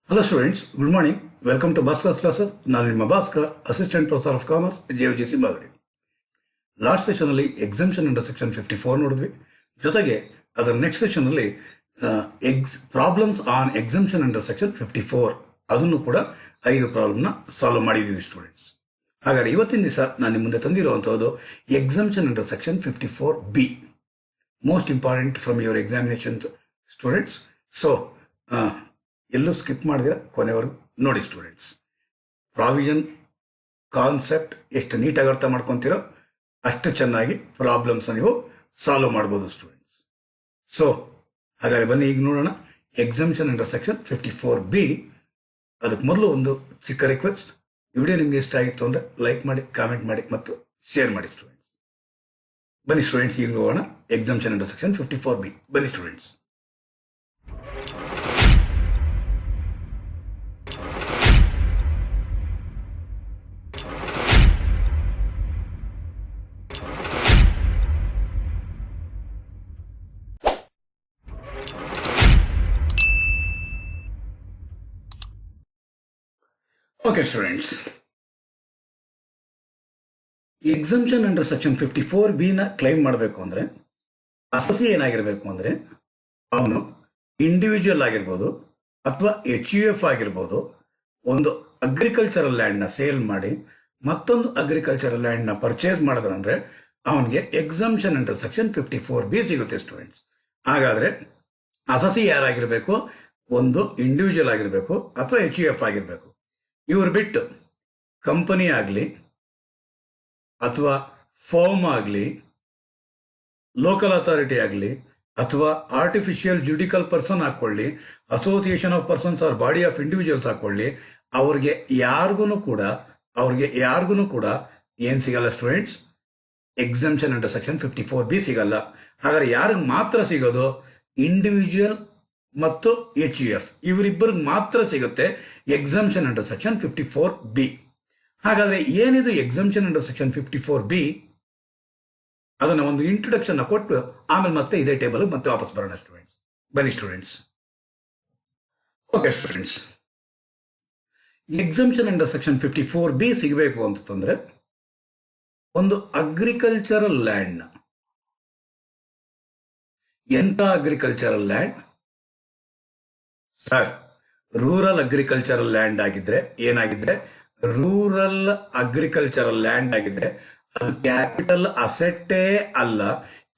Hello students, good morning. Welcome to Bhaskar classes. ನಾನು ನಿಮ್ಮ Bhaskar, assistant professor of commerce, JUGC Bagadi. Last ಸೆಷನಲ್ಲಿ exemption under section 54 ನೋಡಿದ್ವಿ. ಜೊತೆಗೆ ಅದರ ನೆಕ್ಸ್ಟ್ ಸೆಷನಲ್ಲಿ problems on exemption under section 54 ಅದನ್ನು ಕೂಡ 5 ಪ್ರಾಬ್ಲಮ್ನ ಸಾಲ್ವ್ ಮಾಡಿದ್ದೀವಿ ಸ್ಟೂಡೆಂಟ್ಸ್. ಹಾಗಾದ್ರೆ ಇವತ್ತಿನ ದಿವಸ ನಾನು ನಿಮ್ಮ ಮುಂದೆ ತಂದಿರುವಂಥದ್ದು exemption under section 54B, most important from your examinations students. So ಎಲ್ಲೂ ಸ್ಕಿಪ್ ಮಾಡಿದ್ರೆ ಕೊನೆವರೆಗೂ ನೋಡಿ ಸ್ಟೂಡೆಂಟ್ಸ್. ಪ್ರಾವಿಷನ್ ಕಾನ್ಸೆಪ್ಟ್ ಎಷ್ಟು ನೀಟಾಗಿ ಅರ್ಥ ಮಾಡ್ಕೊತೀರೋ ಅಷ್ಟು ಚೆನ್ನಾಗಿ ಪ್ರಾಬ್ಲಮ್ಸ್ ನೀವು ಸಾಲ್ವ್ ಮಾಡ್ಬೋದು ಸ್ಟೂಡೆಂಟ್ಸ್. ಸೊ ಹಾಗಾದ್ರೆ ಬನ್ನಿ ಈಗ ನೋಡೋಣ ಎಕ್ಸಂಪ್ಷನ್ ಅಂಡರ್ ಸೆಕ್ಷನ್ 54B. ಅದಕ್ಕೆ ಮೊದಲು ಒಂದು ಚಿಕ್ಕ ರಿಕ್ವೆಸ್ಟ್, ವಿಡಿಯೋ ನಿಮ್ಗೆ ಇಷ್ಟ ಆಗಿತ್ತು ಅಂದರೆ ಲೈಕ್ ಮಾಡಿ, ಕಾಮೆಂಟ್ ಮಾಡಿ ಮತ್ತು ಶೇರ್ ಮಾಡಿ ಸ್ಟೂಡೆಂಟ್ಸ್. ಬನ್ನಿ ಸ್ಟೂಡೆಂಟ್ಸ್, ಈಗ ನೋಡೋಣ ಎಕ್ಸಂಪ್ಷನ್ ಅಂಡರ್ ಸೆಕ್ಷನ್ 54B. ಬನ್ನಿ students. Okay students, exemption under section 54B claim ಮಾಡಬೇಕು ಅಂದರೆ ಅಸಸಿ ಏನಾಗಿರಬೇಕು ಅಂದರೆ ಅವನು ಇಂಡಿವಿಜುವಲ್ ಆಗಿರ್ಬೋದು ಅಥವಾ HUF ಆಗಿರ್ಬೋದು, ಒಂದು ಅಗ್ರಿಕಲ್ಚರಲ್ ಲ್ಯಾಂಡ್ನ ಸೇಲ್ ಮಾಡಿ ಮತ್ತೊಂದು ಅಗ್ರಿಕಲ್ಚರಲ್ ಲ್ಯಾಂಡ್ನ ಪರ್ಚೇಸ್ ಮಾಡಿದ್ರಂದ್ರೆ ಅವನಿಗೆ ಎಕ್ಸಂಪ್ಷನ್ ಅಂಡರ್ ಸೆಕ್ಷನ್ 54B ಸಿಗುತ್ತೆ ಸ್ಟೂಡೆಂಟ್ಸ್. ಹಾಗಾದರೆ ಅಸಸಿ ಯಾರಾಗಿರಬೇಕು? ಒಂದು ಇಂಡಿವಿಜುವಲ್ ಆಗಿರಬೇಕು ಅಥವಾ HUF ಆಗಿರಬೇಕು. ಇವ್ರು ಬಿಟ್ಟು ಕಂಪನಿ ಆಗಲಿ ಅಥವಾ ಫರ್ಮ್ ಆಗಲಿ, ಲೋಕಲ್ ಅಥಾರಿಟಿ ಆಗಲಿ ಅಥವಾ ಆರ್ಟಿಫಿಷಿಯಲ್ ಜುಡಿಕಲ್ ಪರ್ಸನ್ ಹಾಕ್ಕೊಳ್ಳಿ, association of persons or body of individuals ಹಾಕ್ಕೊಳ್ಳಿ, ಅವ್ರಿಗೆ ಯಾರಿಗೂ ಕೂಡ ಏನು ಸಿಗಲ್ಲ students? Exemption under section 54B ಸಿಗಲ್ಲ. ಹಾಗಾದ್ರೆ ಯಾರಿಗೆ ಮಾತ್ರ ಸಿಗೋದು? ಇಂಡಿವಿಜುವಲ್ ಮತ್ತು HUF ಇವರಿಬ್ಬರಿಗೆ ಮಾತ್ರ ಸಿಗುತ್ತೆ ಎಕ್ಸಂಪ್ಷನ್ ಅಂಡರ್ ಸೆಕ್ಷನ್ 54B. ಹಾಗಾದ್ರೆ ಏನಿದು ಎಕ್ಸಂಪ್ಷನ್ ಅಂಡರ್ ಸೆಕ್ಷನ್ 54B? ಅದನ್ನ ಒಂದು ಇಂಟ್ರೊಡಕ್ಷನ್ ಕೊಟ್ಟು ಆಮೇಲೆ ಮತ್ತೆ ಇದೇ ಟೇಬಲ್ ಮತ್ತೆ ವಾಪಸ್ ಬರೋಣ ಸ್ಟೂಡೆಂಟ್ಸ್. ಬನ್ನಿ students. Okay students, exemption under section 54B ಸಿಗಬೇಕು ಅಂತಂದ್ರೆ ಒಂದು ಅಗ್ರಿಕಲ್ಚರಲ್ ಲ್ಯಾಂಡ್, ಎಂತ agricultural land sir? Rural agricultural land ಆಗಿದ್ರೆ ಏನಾಗಿದ್ರೆ, ರೂರಲ್ ಅಗ್ರಿಕಲ್ಚರಲ್ ಲ್ಯಾಂಡ್ ಆಗಿದ್ರೆ ಅದು ಕ್ಯಾಪಿಟಲ್ ಅಸೆಟ್ಟೇ ಅಲ್ಲ.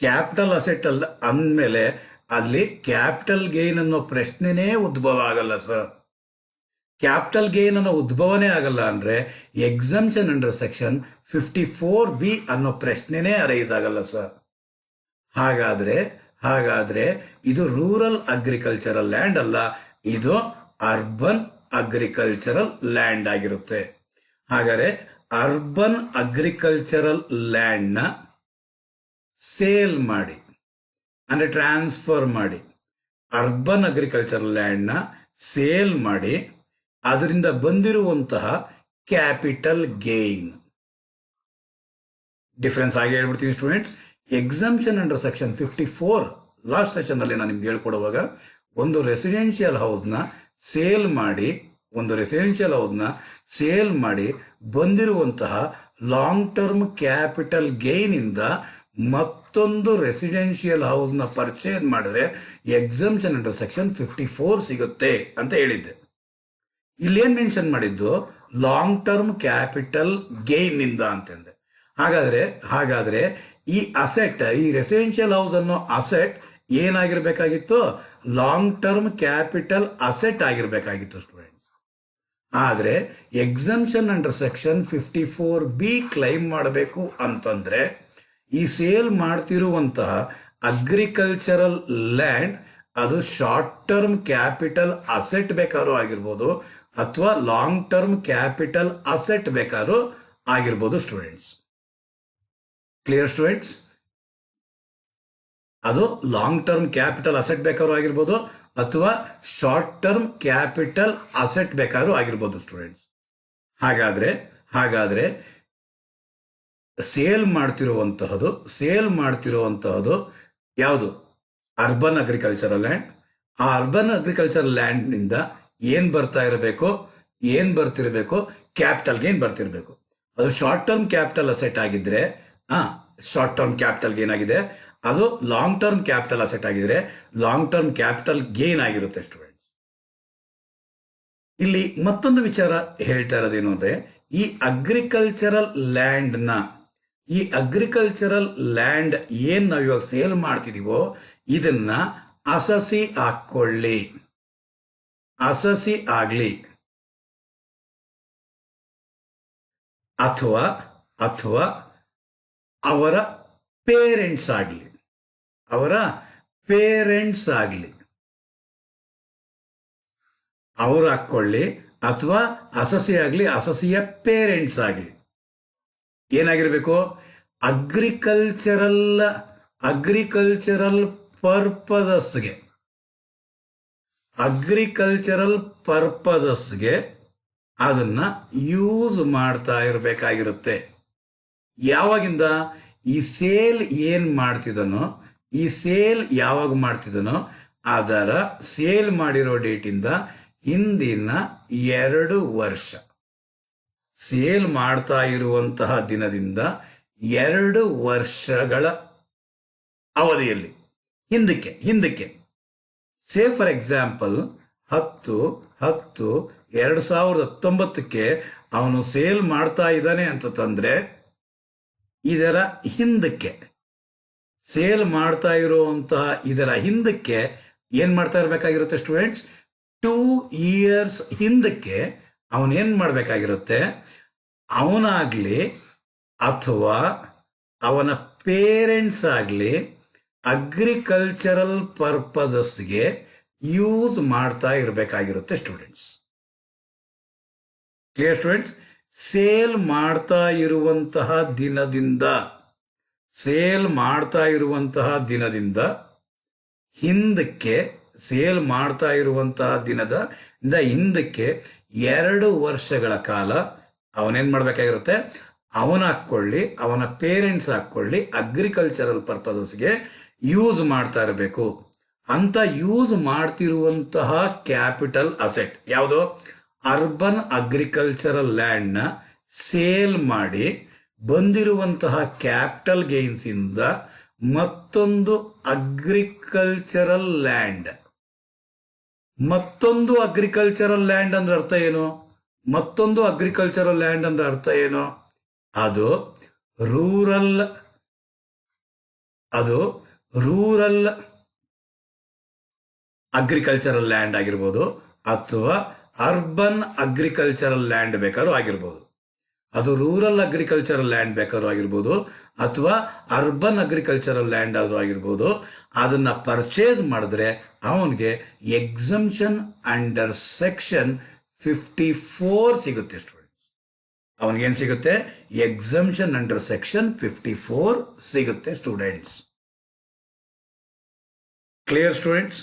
ಕ್ಯಾಪಿಟಲ್ ಅಸೆಟ್ ಅಲ್ಲ ಅಂದಮೇಲೆ ಅಲ್ಲಿ ಕ್ಯಾಪಿಟಲ್ ಗೇನ್ ಅನ್ನೋ ಪ್ರಶ್ನೆನೇ ಉದ್ಭವ ಆಗಲ್ಲ ಸರ್. ಕ್ಯಾಪಿಟಲ್ ಗೇನ್ ಅನ್ನೋ ಉದ್ಭವನೇ ಆಗಲ್ಲ ಅಂದ್ರೆ ಎಕ್ಸಂಪ್ಷನ್ ಅಂಡರ್ ಸೆಕ್ಷನ್ 54B ಅನ್ನೋ ಪ್ರಶ್ನೆನೇ ಅರೈಸ್ ಆಗಲ್ಲ ಸರ್. ಹಾಗಾದ್ರೆ ಇದು ರೂರಲ್ ಅಗ್ರಿಕಲ್ಚರಲ್ ಲ್ಯಾಂಡ್ ಅಲ್ಲ, ಇದು ಅರ್ಬನ್ ಅಗ್ರಿಕಲ್ಚರಲ್ ಲ್ಯಾಂಡ್ ಆಗಿರುತ್ತೆ. ಹಾಗಾದ್ರೆ ಅರ್ಬನ್ ಅಗ್ರಿಕಲ್ಚರಲ್ ಲ್ಯಾಂಡ್ನ ಸೇಲ್ ಮಾಡಿ ಅಂದ್ರೆ ಟ್ರಾನ್ಸ್ಫರ್ ಮಾಡಿ, ಅರ್ಬನ್ ಅಗ್ರಿಕಲ್ಚರಲ್ ಲ್ಯಾಂಡ್ನ ಸೇಲ್ ಮಾಡಿ ಅದರಿಂದ ಬಂದಿರುವಂತಹ ಕ್ಯಾಪಿಟಲ್ ಗೇನ್ ಡಿಫರೆನ್ಸ್ ಆಗಿ ಹೇಳ್ಬಿಡ್ತೀವಿ students. Exemption under section 54 last session ಅಲ್ಲಿ ನಾನು ನಿಮ್ಗೆ ಹೇಳ್ಕೊಡುವಾಗ ಒಂದು ರೆಸಿಡೆನ್ಷಿಯಲ್ ಹೌಸ್ನ ಸೇಲ್ ಮಾಡಿ ಬಂದಿರುವಂತಹ ಲಾಂಗ್ ಟರ್ಮ್ ಕ್ಯಾಪಿಟಲ್ ಗೇನ್ ಇಂದ ಮತ್ತೊಂದು ರೆಸಿಡೆನ್ಷಿಯಲ್ ಹೌಸ್ನ ಪರ್ಚೇಸ್ ಮಾಡಿದ್ರೆ ಎಕ್ಸಂಪ್ಷನ್ ಅಂಡರ್ ಸೆಕ್ಷನ್ 54 ಸಿಗುತ್ತೆ ಅಂತ ಹೇಳಿದ್ದೆ. ಇಲ್ಲೇನ್ ಮೆನ್ಷನ್ ಮಾಡಿದ್ದು? ಲಾಂಗ್ ಟರ್ಮ್ ಕ್ಯಾಪಿಟಲ್ ಗೇನ್ ಇಂದ ಅಂತಂದೆ. ಹಾಗಾದ್ರೆ ಈ ಅಸೆಟ್, ಈ ರೆಸಿಡೆನ್ಷಿಯಲ್ ಹೌಸ್ ಅನ್ನೋ ಅಸೆಟ್ ಏನಾಗಿರ್ಬೇಕಾಗಿತ್ತು? ಲಾಂಗ್ ಟರ್ಮ್ ಕ್ಯಾಪಿಟಲ್ ಅಸೆಟ್ ಆಗಿರ್ಬೇಕಾಗಿತ್ತು ಸ್ಟೂಡೆಂಟ್ಸ್. ಆದ್ರೆ exemption under section 54B claim ಮಾಡಬೇಕು ಅಂತಂದ್ರೆ ಈ ಸೇಲ್ ಮಾಡ್ತಿರುವಂತಹ ಅಗ್ರಿಕಲ್ಚರಲ್ ಲ್ಯಾಂಡ್ ಅದು ಶಾರ್ಟ್ ಟರ್ಮ್ ಕ್ಯಾಪಿಟಲ್ ಅಸೆಟ್ ಬೇಕಾದ್ರೂ ಆಗಿರ್ಬೋದು ಅಥವಾ ಲಾಂಗ್ ಟರ್ಮ್ ಕ್ಯಾಪಿಟಲ್ ಅಸೆಟ್ ಬೇಕಾದ್ರೂ ಆಗಿರ್ಬೋದು ಸ್ಟೂಡೆಂಟ್ಸ್. Clear students? ಅದು ಲಾಂಗ್ ಟರ್ಮ್ ಕ್ಯಾಪಿಟಲ್ ಅಸೆಟ್ ಬೇಕಾದ್ರೂ ಆಗಿರ್ಬೋದು ಅಥವಾ ಶಾರ್ಟ್ ಟರ್ಮ್ ಕ್ಯಾಪಿಟಲ್ ಅಸೆಟ್ ಬೇಕಾದ್ರೂ ಆಗಿರ್ಬೋದು ಸ್ಟೂಡೆಂಟ್ಸ್. ಹಾಗಾದ್ರೆ ಸೇಲ್ ಮಾಡ್ತಿರುವಂತಹದ್ದು ಯಾವುದು? Urban agricultural land. ಆ ಅರ್ಬನ್ ಅಗ್ರಿಕಲ್ಚರಲ್ ಲ್ಯಾಂಡ್ ನಿಂದ ಏನು ಬರ್ತಾ ಇರಬೇಕು, ಏನು ಬರ್ತಿರಬೇಕು, ಕ್ಯಾಪಿಟಲ್ ಗೇನ್ ಬರ್ತಿರಬೇಕು. ಅದು ಶಾರ್ಟ್ ಟರ್ಮ್ ಕ್ಯಾಪಿಟಲ್ ಅಸೆಟ್ ಆಗಿದ್ರೆ ಶಾರ್ಟ್ ಟರ್ಮ್ ಕ್ಯಾಪಿಟಲ್ ಗೇನ್ ಆಗಿದೆ. ಅದು ಲಾಂಗ್ ಟರ್ಮ್ ಕ್ಯಾಪಿಟಲ್ ಅಸೆಟ್ ಆಗಿದ್ರೆ ಲಾಂಗ್ ಟರ್ಮ್ ಕ್ಯಾಪಿಟಲ್ ಗೇನ್ ಆಗಿರುತ್ತೆ ಸ್ಟೂಡೆಂಟ್ಸ್. ಇಲ್ಲಿ ಮತ್ತೊಂದು ವಿಚಾರ ಹೇಳ್ತಾ ಇರೋದೇನು ಅಂದ್ರೆ, ಈ ಅಗ್ರಿಕಲ್ಚರಲ್ ಲ್ಯಾಂಡ್ ಏನ್ ನಾವು ಇವಾಗ ಸೇಲ್ ಮಾಡ್ತಿದೀವೋ ಇದನ್ನ ಅಸಸಿ ಹಾಕೊಳ್ಳಿ, ಅಸಸಿ ಆಗ್ಲಿ ಅಥವಾ ಅವರ ಪೇರೆಂಟ್ಸ್ ಆಗಲಿ, ಅವ್ರು ಹಾಕೊಳ್ಳಿ, ಅಥವಾ ಅಸಸಿ ಆಗಲಿ, ಅಸಸಿಯ ಪೇರೆಂಟ್ಸ್ ಆಗಲಿ, ಏನಾಗಿರ್ಬೇಕು, ಅಗ್ರಿಕಲ್ಚರಲ್ ಪರ್ಪದಸ್ಗೆ ಅದನ್ನ ಯೂಸ್ ಮಾಡ್ತಾ ಇರಬೇಕಾಗಿರುತ್ತೆ. ಯಾವಾಗಿಂದ ಈ ಸೇಲ್ ಯಾವಾಗ ಮಾಡ್ತಿದನೋ ಅದರ ಸೇಲ್ ಮಾಡಿರೋ ಡೇಟಿಂದ ಹಿಂದಿನ 2 ವರ್ಷ, ಸೇಲ್ ಮಾಡ್ತಾ ಇರುವಂತಹ ದಿನದಿಂದ 2 ವರ್ಷಗಳ ಅವಧಿಯಲ್ಲಿ ಹಿಂದಕ್ಕೆ ಸೇ ಫಾರ್ ಎಕ್ಸಾಂಪಲ್ 10/10/2019 ಅವನು ಸೇಲ್ ಮಾಡ್ತಾ ಇದ್ದಾನೆ ಅಂತ ತಂದ್ರೆ ಇದರ ಹಿಂದಕ್ಕೆ ಸೇಲ್ ಮಾಡ್ತಾ ಇರುವಂತಹ ಇದರ ಹಿಂದಕ್ಕೆ ಏನ್ ಮಾಡ್ತಾ ಇರಬೇಕಾಗಿರುತ್ತೆ ಸ್ಟೂಡೆಂಟ್ಸ್, 2 years ಹಿಂದಕ್ಕೆ ಅವನೇನ್ ಮಾಡಬೇಕಾಗಿರುತ್ತೆ, ಅವನಾಗ್ಲಿ ಅಥವಾ ಅವನ ಪೇರೆಂಟ್ಸ್ ಆಗಲಿ ಅಗ್ರಿಕಲ್ಚರಲ್ ಪರ್ಪಸ್ಗೆ ಯೂಸ್ ಮಾಡ್ತಾ ಇರಬೇಕಾಗಿರುತ್ತೆ ಸ್ಟೂಡೆಂಟ್ಸ್. Clear students? ಸೇಲ್ ಮಾಡ್ತಾ ಇರುವಂತಹ ದಿನದಿಂದ ಹಿಂದಕ್ಕೆ, ಸೇಲ್ ಮಾಡ್ತಾ ಇರುವಂತಹ ದಿನದಿಂದ ಹಿಂದಕ್ಕೆ 2 ವರ್ಷಗಳ ಕಾಲ ಅವನೇನ್ ಮಾಡಬೇಕಾಗಿರುತ್ತೆ, ಅವನ ಹಾಕೊಳ್ಳಿ, ಅವನ ಪೇರೆಂಟ್ಸ್ ಹಾಕೊಳ್ಳಿ, ಅಗ್ರಿಕಲ್ಚರಲ್ ಪರ್ಪಸ್ಗೆ ಯೂಸ್ ಮಾಡ್ತಾ ಇರಬೇಕು. ಅಂತ ಯೂಸ್ ಮಾಡ್ತಿರುವಂತಹ ಕ್ಯಾಪಿಟಲ್ ಅಸೆಟ್ ಯಾವುದೋ, ಅರ್ಬನ್ ಅಗ್ರಿಕಲ್ಚರಲ್ ಲ್ಯಾಂಡ್ನ ಸೇಲ್ ಮಾಡಿ ಬಂದಿರುವಂತಹ ಕ್ಯಾಪಿಟಲ್ ಗೇನ್ಸ್ ಇಂದ ಮತ್ತೊಂದು ಅಗ್ರಿಕಲ್ಚರಲ್ ಲ್ಯಾಂಡ್ ಅಂದ್ರೆ ಅರ್ಥ ಏನು? ಮತ್ತೊಂದು ಅಗ್ರಿಕಲ್ಚರಲ್ ಲ್ಯಾಂಡ್ ಅಂದ್ರೆ ಅರ್ಥ ಏನು? ಅದು ರೂರಲ್ ಅಗ್ರಿಕಲ್ಚರಲ್ ಲ್ಯಾಂಡ್ ಆಗಿರ್ಬೋದು, ಅಥವಾ ಅರ್ಬನ್ ಅಗ್ರಿಕಲ್ಚರಲ್ ಲ್ಯಾಂಡ್ ಬೇಕಾದ್ರೂ ಆಗಿರ್ಬೋದು. ಅದು ರೂರಲ್ ಅಗ್ರಿಕಲ್ಚರಲ್ ಲ್ಯಾಂಡ್ ಬೇಕಾದ್ರೂ ಆಗಿರ್ಬೋದು, ಅಥವಾ ಅರ್ಬನ್ ಅಗ್ರಿಕಲ್ಚರಲ್ ಲ್ಯಾಂಡ್ ಆದ್ರೂ ಆಗಿರ್ಬೋದು. ಅದನ್ನ ಪರ್ಚೇಸ್ ಮಾಡಿದ್ರೆ ಅವನಿಗೆ ಎಕ್ಸಂಪ್ಷನ್ ಅಂಡರ್ ಸೆಕ್ಷನ್ 54 ಸಿಗುತ್ತೆ ಸ್ಟೂಡೆಂಟ್ಸ್. ಅವನಿಗೇನು ಸಿಗುತ್ತೆ? ಎಕ್ಸಂಪ್ಷನ್ ಅಂಡರ್ ಸೆಕ್ಷನ್ 54 ಸಿಗುತ್ತೆ ಸ್ಟೂಡೆಂಟ್ಸ್. Clear students?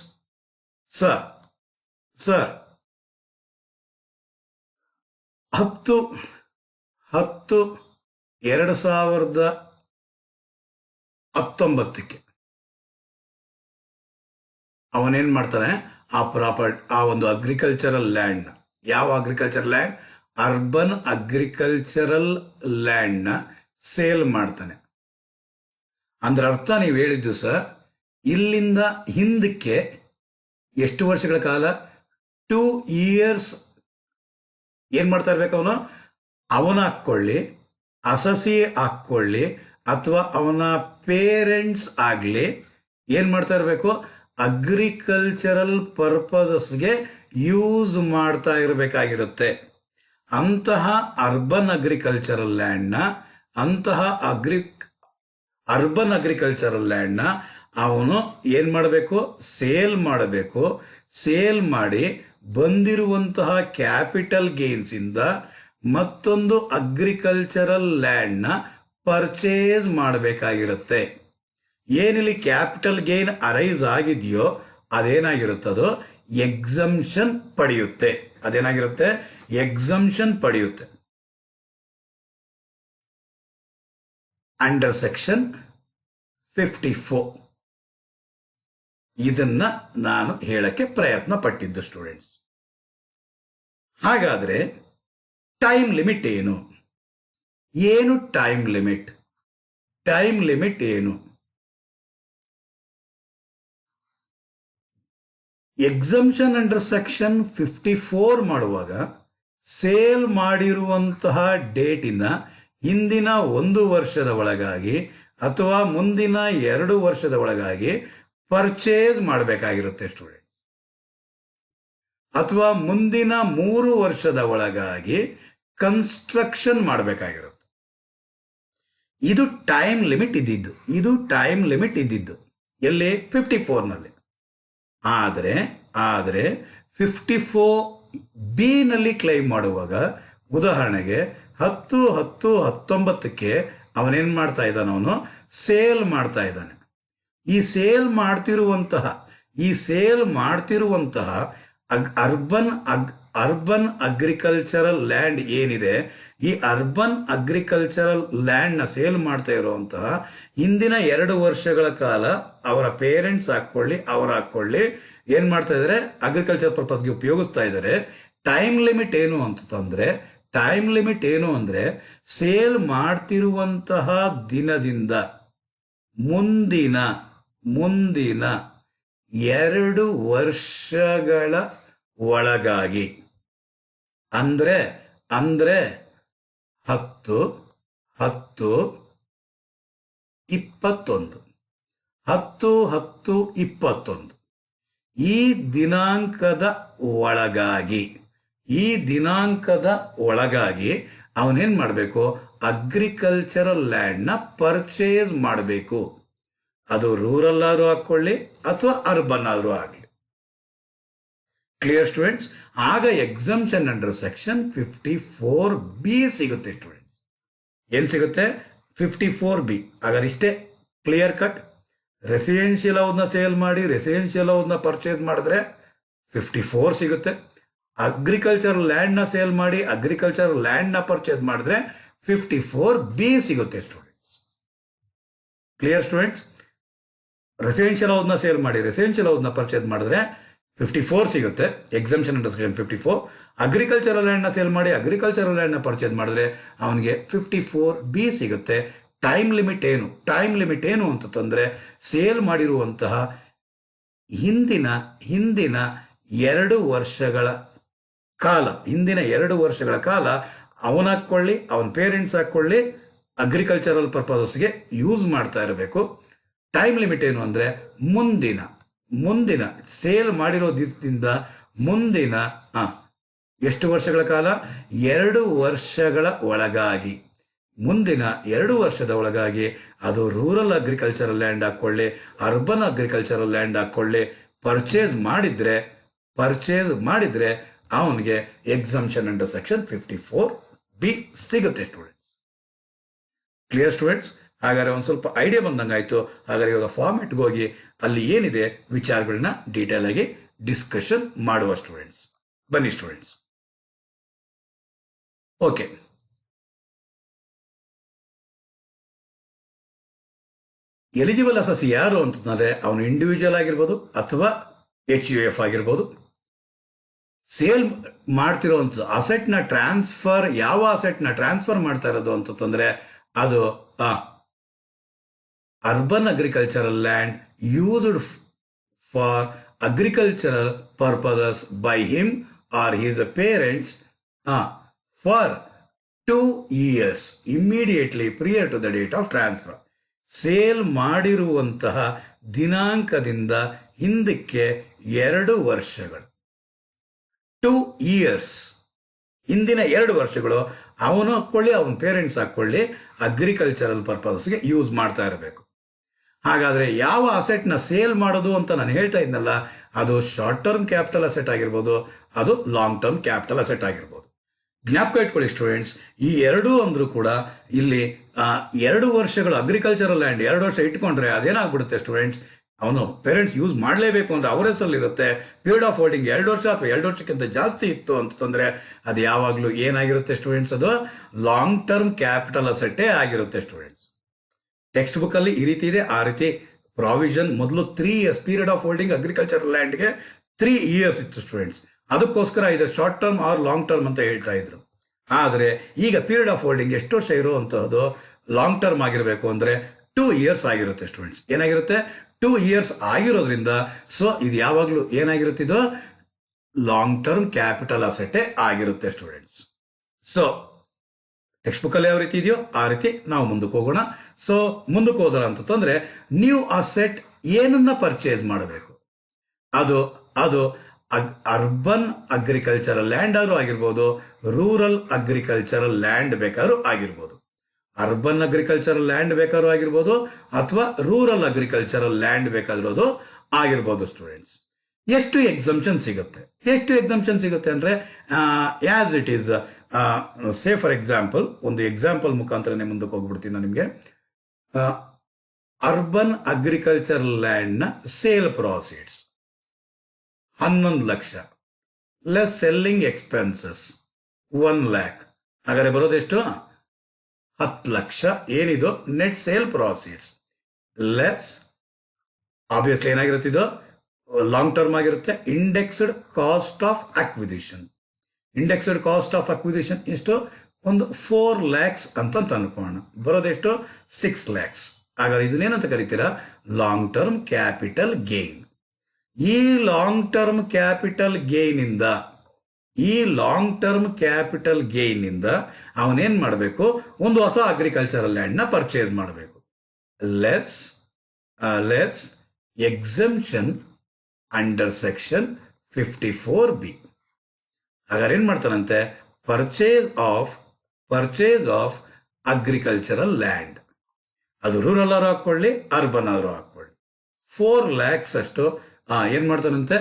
ಸರ್ 10/10/2019 ಅವನೇನ್ ಮಾಡ್ತಾನೆ, ಆ ಒಂದು ಅಗ್ರಿಕಲ್ಚರಲ್ ಲ್ಯಾಂಡ್, ಯಾವ ಅಗ್ರಿಕಲ್ಚರಲ್ ಲ್ಯಾಂಡ್? ಅರ್ಬನ್ ಅಗ್ರಿಕಲ್ಚರಲ್ ಲ್ಯಾಂಡ್ನ ಸೇಲ್ ಮಾಡ್ತಾನೆ. ಅಂದ್ರೆ ಅರ್ಥ ನೀವು ಹೇಳಿದ್ದು ಸರ್, ಇಲ್ಲಿಂದ ಹಿಂದಕ್ಕೆ ಎಷ್ಟು ವರ್ಷಗಳ ಕಾಲ? 2 years ಏನ್ ಮಾಡ್ತಾ ಇರ್ಬೇಕು ಅವನು? ಅವನ ಹಾಕ್ಕೊಳ್ಳಿ, ಅಸಸಿ ಹಾಕ್ಕೊಳ್ಳಿ, ಅಥವಾ ಅವನ ಪೇರೆಂಟ್ಸ್ ಆಗಲಿ, ಏನ್ ಮಾಡ್ತಾ ಇರಬೇಕು? ಅಗ್ರಿಕಲ್ಚರಲ್ ಪರ್ಪಸ್ಗೆ ಯೂಸ್ ಮಾಡ್ತಾ ಇರಬೇಕಾಗಿರುತ್ತೆ. ಅಂತಹ ಅರ್ಬನ್ ಅಗ್ರಿಕಲ್ಚರಲ್ ಲ್ಯಾಂಡ್ನ ಅವನು ಏನ್ ಮಾಡಬೇಕು? ಸೇಲ್ ಮಾಡಬೇಕು. ಸೇಲ್ ಮಾಡಿ ಬಂದಿರುವಂತಹ ಕ್ಯಾಪಿಟಲ್ ಗೇನ್ಸ್ ಇಂದ ಮತ್ತೊಂದು ಅಗ್ರಿಕಲ್ಚರಲ್ ಲ್ಯಾಂಡ್ನ ಪರ್ಚೇಸ್ ಮಾಡಬೇಕಾಗಿರುತ್ತೆ. ಏನಿಲ್ಲಿ ಕ್ಯಾಪಿಟಲ್ ಗೇನ್ ಅರೈಸ್ ಆಗಿದೆಯೋ ಅದೇನಾಗಿರುತ್ತದೋ ಎಕ್ಸಂಪ್ಷನ್ ಪಡೆಯುತ್ತೆ. ಅದೇನಾಗಿರುತ್ತೆ? ಎಕ್ಸಂಪ್ಷನ್ ಪಡೆಯುತ್ತೆ ಅಂಡರ್ ಸೆಕ್ಷನ್ 54. ಇದನ್ನ ನಾನು ಹೇಳಕ್ಕೆ ಪ್ರಯತ್ನ ಪಟ್ಟಿದ್ದು ಸ್ಟೂಡೆಂಟ್ಸ್. ಹಾಗಾದರೆ ಟೈಮ್ ಲಿಮಿಟ್ ಏನು? ಏನು ಟೈಮ್ ಲಿಮಿಟ್? ಟೈಮ್ ಲಿಮಿಟ್ ಏನು? ಎಕ್ಸಂಪ್ಷನ್ ಅಂಡರ್ ಸೆಕ್ಷನ್ 54 ಮಾಡುವಾಗ ಸೇಲ್ ಮಾಡಿರುವಂತಹ ಡೇಟಿನ ಹಿಂದಿನ 1 ವರ್ಷದ ಒಳಗಾಗಿ ಅಥವಾ ಮುಂದಿನ 2 ವರ್ಷದ ಒಳಗಾಗಿ ಪರ್ಚೇಸ್ ಮಾಡಬೇಕಾಗಿರುತ್ತೆ ಸ್ಟೂಡೆಂಟ್, ಅಥವಾ ಮುಂದಿನ 3 ವರ್ಷದ ಒಳಗಾಗಿ ಕನ್ಸ್ಟ್ರಕ್ಷನ್ ಮಾಡಬೇಕಾಗಿರುತ್ತೆ. ಇದು ಟೈಮ್ ಲಿಮಿಟ್ ಇದ್ದಿದ್ದು ಎಲ್ಲಿ? 54ನಲ್ಲಿ. ಆದರೆ 54B ನಲ್ಲಿ ಕ್ಲೈಮ್ ಮಾಡುವಾಗ ಉದಾಹರಣೆಗೆ 10/10/19ಕ್ಕೆ ಅವನೇನು ಮಾಡ್ತಾ ಇದ್ದಾನೆ? ಅವನು ಸೇಲ್ ಮಾಡ್ತಾ ಇದ್ದಾನೆ. ಈ ಸೇಲ್ ಮಾಡ್ತಿರುವಂತಹ ಅರ್ಬನ್ ಅಗ್ರಿಕಲ್ಚರಲ್ ಲ್ಯಾಂಡ್ ಏನಿದೆ, ಈ ಅರ್ಬನ್ ಅಗ್ರಿಕಲ್ಚರಲ್ ಲ್ಯಾಂಡ್ನ ಸೇಲ್ ಮಾಡ್ತಾ ಇರುವಂತಹ ಹಿಂದಿನ 2 ವರ್ಷಗಳ ಕಾಲ ಅವರ ಪೇರೆಂಟ್ಸ್ ಹಾಕ್ಕೊಳ್ಳಿ ಏನು ಮಾಡ್ತಾ ಇದ್ದಾರೆ? ಅಗ್ರಿಕಲ್ಚರ್ ಪರ್ಪಸ್ಗೆ ಉಪಯೋಗಿಸ್ತಾ ಇದ್ದಾರೆ. ಟೈಮ್ ಲಿಮಿಟ್ ಏನು ಅಂದರೆ ಸೇಲ್ ಮಾಡ್ತಿರುವಂತಹ ದಿನದಿಂದ ಮುಂದಿನ 2 ವರ್ಷಗಳ ಒಳಗಾಗಿ, ಅಂದ್ರೆ 10/10/21 10/10/21 ಈ ದಿನಾಂಕದ ಒಳಗಾಗಿ ಅವನೇನು ಮಾಡಬೇಕು? ಅಗ್ರಿಕಲ್ಚರಲ್ ಲ್ಯಾಂಡ್ನ ಪರ್ಚೇಸ್ ಮಾಡಬೇಕು. ಅದು ರೂರಲ್ ಆದರೂ ಹಾಕ್ಕೊಳ್ಳಿ ಅಥವಾ ಅರ್ಬನ್ ಆದರೂ ಆಗಲಿ. Clear students? ಆಗ ಎಕ್ಸಂಪ್ಷನ್ ಅಂಡರ್ ಸೆಕ್ಷನ್ 54B ಸಿಗುತ್ತೆ ಸ್ಟೂಡೆಂಟ್ಸ್. ಏನು ಸಿಗುತ್ತೆ? 54B. ಹಾಗಾದ್ರೆ ಇಷ್ಟೇ ಕ್ಲಿಯರ್ ಕಟ್. ರೆಸಿಡೆನ್ಷಿಯಲ್ ಹೌಸ್ನ ಸೇಲ್ ಮಾಡಿ ರೆಸಿಡೆನ್ಷಿಯಲ್ ಹೌಸ್ನ ಪರ್ಚೇಸ್ ಮಾಡಿದ್ರೆ 54 ಸಿಗುತ್ತೆ. ಅಗ್ರಿಕಲ್ಚರ್ ಲ್ಯಾಂಡ್ನ ಸೇಲ್ ಮಾಡಿ ಅಗ್ರಿಕಲ್ಚರ್ ಲ್ಯಾಂಡ್ನ ಪರ್ಚೇಸ್ ಮಾಡಿದ್ರೆ 54B ಸಿಗುತ್ತೆ ಸ್ಟೂಡೆಂಟ್ಸ್. Clear students? ರೆಸಿಡೆನ್ಷಿಯಲ್ ಹೌಸ್ನ ಸೇಲ್ ಮಾಡಿ ರೆಸಿಡೆನ್ಷಿಯಲ್ ಹೌಸ್ನ ಪರ್ಚೇಸ್ ಮಾಡಿದ್ರೆ 54 ಸಿಗುತ್ತೆ, ಎಕ್ಸಂಪ್ಷನ್ ಅಂಡರ್ ಸೆಕ್ಷನ್ 54. ಅಗ್ರಿಕಲ್ಚರಲ್ ಲ್ಯಾಂಡ್ನ ಸೇಲ್ ಮಾಡಿ ಅಗ್ರಿಕಲ್ಚರಲ್ ಲ್ಯಾಂಡ್ನ ಪರ್ಚೇಸ್ ಮಾಡಿದ್ರೆ ಅವನಿಗೆ 54B ಸಿಗುತ್ತೆ. ಟೈಮ್ ಲಿಮಿಟ್ ಏನು ಅಂತಂದರೆ ಸೇಲ್ ಮಾಡಿರುವಂತಹ ಹಿಂದಿನ 2 ವರ್ಷಗಳ ಕಾಲ ಅವನ ಹಾಕ್ಕೊಳ್ಳಿ ಅವನ ಪೇರೆಂಟ್ಸ್ ಹಾಕ್ಕೊಳ್ಳಿ ಅಗ್ರಿಕಲ್ಚರಲ್ ಪರ್ಪಸ್ಗೆ ಯೂಸ್ ಮಾಡ್ತಾ ಇರಬೇಕು. ಟೈಮ್ ಲಿಮಿಟ್ ಏನು ಅಂದರೆ ಮುಂದಿನ ಸೇಲ್ ಮಾಡಿರೋ ದಿವಸದಿಂದ ಮುಂದಿನ ಎಷ್ಟು ವರ್ಷಗಳ ಕಾಲ? 2 ವರ್ಷಗಳ ಒಳಗಾಗಿ. ಮುಂದಿನ 2 ವರ್ಷದ ಒಳಗಾಗಿ ಅದು ರೂರಲ್ ಅಗ್ರಿಕಲ್ಚರಲ್ ಲ್ಯಾಂಡ್ ಹಾಕ್ಕೊಳ್ಳಿ ಅರ್ಬನ್ ಅಗ್ರಿಕಲ್ಚರಲ್ ಲ್ಯಾಂಡ್ ಹಾಕ್ಕೊಳ್ಳಿ ಪರ್ಚೇಸ್ ಮಾಡಿದ್ರೆ ಅವನಿಗೆ ಎಕ್ಸಂಪ್ಷನ್ ಅಂಡರ್ ಸೆಕ್ಷನ್ 54B ಸಿಗುತ್ತೆ ಸ್ಟೂಡೆಂಟ್ಸ್. Clear students? ಹಾಗಾದರೆ ಒಂದು ಸ್ವಲ್ಪ ಐಡಿಯಾ ಬಂದಂಗಾಯ್ತು. ಹಾಗಾದರೆ ಇವಾಗ ಫಾರ್ಮೆಟ್ಗೆ ಹೋಗಿ ಅಲ್ಲಿ ಏನಿದೆ ವಿಚಾರಗಳನ್ನ ಡೀಟೇಲ್ ಆಗಿ ಡಿಸ್ಕಷನ್ ಮಾಡುವ ಸ್ಟೂಡೆಂಟ್ಸ್. ಬನ್ನಿ ಸ್ಟೂಡೆಂಟ್ಸ್. ಓಕೆ, ಎಲಿಜಿಬಲ್ ಅಸೆಸಿ ಯಾರು ಅಂತಂದರೆ ಅವನು ಇಂಡಿವಿಜುವಲ್ ಆಗಿರ್ಬೋದು ಅಥವಾ HUF ಆಗಿರ್ಬೋದು. ಸೇಲ್ ಮಾಡ್ತಿರೋವಂಥದ್ದು ಅಸೆಟ್ನ ಟ್ರಾನ್ಸ್ಫರ್, ಯಾವ ಅಸೆಟ್ನ ಟ್ರಾನ್ಸ್ಫರ್ ಮಾಡ್ತಾ ಇರೋದು ಅಂತಂದರೆ ಅದು urban agricultural land used for agricultural purposes by him or his parents for 2 years immediately prior to the date of transfer. Sale ಮಾಡಿರುವಂತಹ ದಿನಾಂಕದಿಂದ ಹಿಂದಕ್ಕೆ 2 ವರ್ಷಗಳು, 2 years, ಹಿಂದಿನ 2 ವರ್ಷಗಳು ಅವನು ಹಾಕ್ಕೊಳ್ಳಿ ಅವನ ಪೇರೆಂಟ್ಸ್ ಹಾಕ್ಕೊಳ್ಳಿ ಅಗ್ರಿಕಲ್ಚರಲ್ ಪರ್ಪಸ್ಗೆ ಯೂಸ್ ಮಾಡ್ತಾ ಇರಬೇಕು. ಹಾಗಾದರೆ ಯಾವ ಅಸೆಟ್ನ ಸೇಲ್ ಮಾಡೋದು ಅಂತ ನಾನು ಹೇಳ್ತಾ ಇದ್ನಲ್ಲ, ಅದು ಶಾರ್ಟ್ ಟರ್ಮ್ ಕ್ಯಾಪಿಟಲ್ ಅಸೆಟ್ ಆಗಿರ್ಬೋದು, ಅದು ಲಾಂಗ್ ಟರ್ಮ್ ಕ್ಯಾಪಿಟಲ್ ಅಸೆಟ್ ಆಗಿರ್ಬೋದು. ಜ್ಞಾಪಕ ಇಟ್ಕೊಳ್ಳಿ ಸ್ಟೂಡೆಂಟ್ಸ್, ಈ ಎರಡೂ ಅಂದರೂ ಕೂಡ ಇಲ್ಲಿ 2 ವರ್ಷಗಳು ಅಗ್ರಿಕಲ್ಚರಲ್ ಲ್ಯಾಂಡ್ 2 ವರ್ಷ ಇಟ್ಕೊಂಡ್ರೆ ಅದೇನಾಗ್ಬಿಡುತ್ತೆ ಸ್ಟೂಡೆಂಟ್ಸ್, ಅವನು ಪೇರೆಂಟ್ಸ್ ಯೂಸ್ ಮಾಡಲೇಬೇಕು ಅಂದರೆ ಅವರ ಹೆಸರಲ್ಲಿರುತ್ತೆ. ಪೀರಿಯಡ್ ಆಫ್ ಹೋಲ್ಡಿಂಗ್ 2 ವರ್ಷ ಅಥವಾ 2 ವರ್ಷಕ್ಕಿಂತ ಜಾಸ್ತಿ ಇತ್ತು ಅಂತಂದರೆ ಅದು ಯಾವಾಗಲೂ ಏನಾಗಿರುತ್ತೆ ಸ್ಟೂಡೆಂಟ್ಸ್, ಅದು ಲಾಂಗ್ ಟರ್ಮ್ ಕ್ಯಾಪಿಟಲ್ ಅಸೆಟ್ಟೇ ಆಗಿರುತ್ತೆ ಸ್ಟೂಡೆಂಟ್ಸ್. ಟೆಕ್ಸ್ಟ್ ಬುಕ್ಕಲ್ಲಿ ಈ ರೀತಿ ಇದೆ, ಆ ರೀತಿ ಪ್ರಾವಿಷನ್ ಮೊದಲು 3 years period of holding agricultural ಲ್ಯಾಂಡ್ಗೆ 3 years ಇತ್ತು ಸ್ಟೂಡೆಂಟ್ಸ್. ಅದಕ್ಕೋಸ್ಕರ ಇದು short term or long term ಅಂತ ಹೇಳ್ತಾ ಇದ್ರು. ಆದರೆ ಈಗ ಪೀರಿಯಡ್ ಆಫ್ ಹೋಲ್ಡಿಂಗ್ ಎಷ್ಟು ವರ್ಷ ಇರುವಂತಹದ್ದು ಲಾಂಗ್ ಟರ್ಮ್ ಆಗಿರಬೇಕು ಅಂದರೆ 2 years ಆಗಿರುತ್ತೆ ಸ್ಟೂಡೆಂಟ್ಸ್. ಏನಾಗಿರುತ್ತೆ 2 years ಆಗಿರೋದ್ರಿಂದ ಸೊ ಇದು ಯಾವಾಗಲೂ ಏನಾಗಿರುತ್ತೆ, ಇದು ಲಾಂಗ್ ಟರ್ಮ್ ಕ್ಯಾಪಿಟಲ್ ಅಸೆಟೇ ಆಗಿರುತ್ತೆ ಸ್ಟೂಡೆಂಟ್ಸ್. ಸೊ ಟೆಕ್ಸ್ಟ್ ಬುಕ್ಕಲ್ಲಿ ಯಾವ ರೀತಿ ಇದೆಯೋ ಆ ರೀತಿ ನಾವು ಮುಂದಕ್ಕೆ ಹೋಗೋಣ. ಸೊ ಮುಂದಕ್ಕೆ ಹೋಗೋಣ ಅಂತಂದ್ರೆ ನ್ಯೂ ಅಸೆಟ್ ಏನನ್ನ ಪರ್ಚೇಸ್ ಮಾಡಬೇಕು, ಅದು ಅದು ಅರ್ಬನ್ ಅಗ್ರಿಕಲ್ಚರಲ್ ಲ್ಯಾಂಡ್ ಆದ್ರೂ ಆಗಿರ್ಬೋದು, ರೂರಲ್ ಅಗ್ರಿಕಲ್ಚರಲ್ ಲ್ಯಾಂಡ್ ಬೇಕಾದ್ರೂ ಆಗಿರ್ಬೋದು. ಅರ್ಬನ್ ಅಗ್ರಿಕಲ್ಚರಲ್ ಲ್ಯಾಂಡ್ ಬೇಕಾದ್ರೂ ಆಗಿರ್ಬೋದು ಅಥವಾ ರೂರಲ್ ಅಗ್ರಿಕಲ್ಚರಲ್ ಲ್ಯಾಂಡ್ ಬೇಕಾದ್ರೂ ಆಗಿರ್ಬೋದು ಸ್ಟೂಡೆಂಟ್ಸ್. ಎಷ್ಟು ಎಕ್ಸಂಪ್ಷನ್ ಸಿಗುತ್ತೆ ಅಂದರೆ as it is say for example, ಒಂದು ಎಕ್ಸಾಂಪಲ್ ಮುಖಾಂತರನೇ ಮುಂದಕ್ಕೆ ಹೋಗ್ಬಿಡ್ತೀನಿ ನಾನು ನಿಮಗೆ. ಅರ್ಬನ್ ಅಗ್ರಿಕಲ್ಚರಲ್ ಲ್ಯಾಂಡ್ನ sale proceeds 11 lakh less selling expenses 1 lakh, ಹಾಗಾದ್ರೆ ಬರೋದೆಷ್ಟು 10 ಲಕ್ಷ. ಏನಿದು net sale proceeds less obviously ಏನಾಗಿರುತ್ತೆ, ಇದು ಲಾಂಗ್ ಟರ್ಮ್ ಆಗಿರುತ್ತೆ. ಇಂಡೆಕ್ಸ್ಡ್ ಕಾಸ್ಟ್ ಆಫ್ ಅಕ್ವಿಸಿಷನ್ ಎಷ್ಟು, ಒಂದು 4 lakhs ಅಂತ ಅನ್ಕೋಣ. ಬರೋದೆಷ್ಟು 6 lakhs. ಹಾಗಾದ್ರೆ ಇದನ್ನೇನಂತ ಕರಿತೀರಾ, ಲಾಂಗ್ ಟರ್ಮ್ ಕ್ಯಾಪಿಟಲ್ ಗೇನ್. ಈ ಲಾಂಗ್ ಟರ್ಮ್ ಕ್ಯಾಪಿಟಲ್ ಗೇನಿಂದ ಅವನೇನ್ ಮಾಡಬೇಕು, ಒಂದು ಹೊಸ ಅಗ್ರಿಕಲ್ಚರಲ್ ಲ್ಯಾಂಡ್ನ ಪರ್ಚೇಸ್ ಮಾಡಬೇಕು. Less exemption under section 54B. ಹಾಗಾದ್ರೆ ಏನ್ ಮಾಡ್ತಾನಂತೆ, ಪರ್ಚೇಸ್ ಆಫ್ ಅಗ್ರಿಕಲ್ಚರಲ್ ಲ್ಯಾಂಡ್, ಅದು ರೂರಲ್ ಆದ್ರೂ ಹಾಕೊಳ್ಳಿ ಅರ್ಬನ್ ಆದ್ರೂ ಹಾಕೊಳ್ಳಿ, 4 lakhs ಅಷ್ಟು ಏನ್ ಮಾಡ್ತಾನಂತೆ,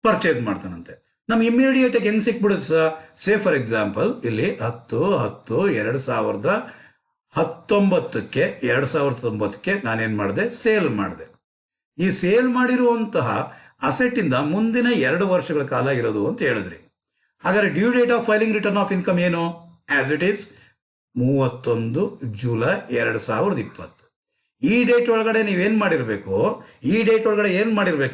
ಪರ್ಚೇಸ್ ಮಾಡ್ತಾನಂತೆ. ನಮ್ಗೆ ಇಮಿಡಿಯೇಟ್ ಆಗಿ ಹೆಂಗ್ ಸಿಕ್ಬಿಡುತ್ತೆ, ಸೇ ಫಾರ್ ಎಕ್ಸಾಂಪಲ್ ಇಲ್ಲಿ 2019ಕ್ಕೆ ನಾನೇನ್ ಮಾಡಿದೆ, ಸೇಲ್ ಮಾಡಿದೆ. ಈ ಸೇಲ್ ಮಾಡಿರುವಂತಹ ಅಸೆಟ್ ಇಂದ ಮುಂದಿನ 2 ವರ್ಷಗಳ ಕಾಲ ಇರೋದು ಅಂತ ಹೇಳಿದ್ರಿ. ಹಾಗಾದ್ರೆ due date of filing return of income ಏನು, ಆಸ್ ಇಟ್ ಈಸ್ 31 ಜುಲೈ 2020. ಈ ಡೇಟ್ ಒಳಗಡೆ ನೀವೇನ್ ಮಾಡಿರ್ಬೇಕು,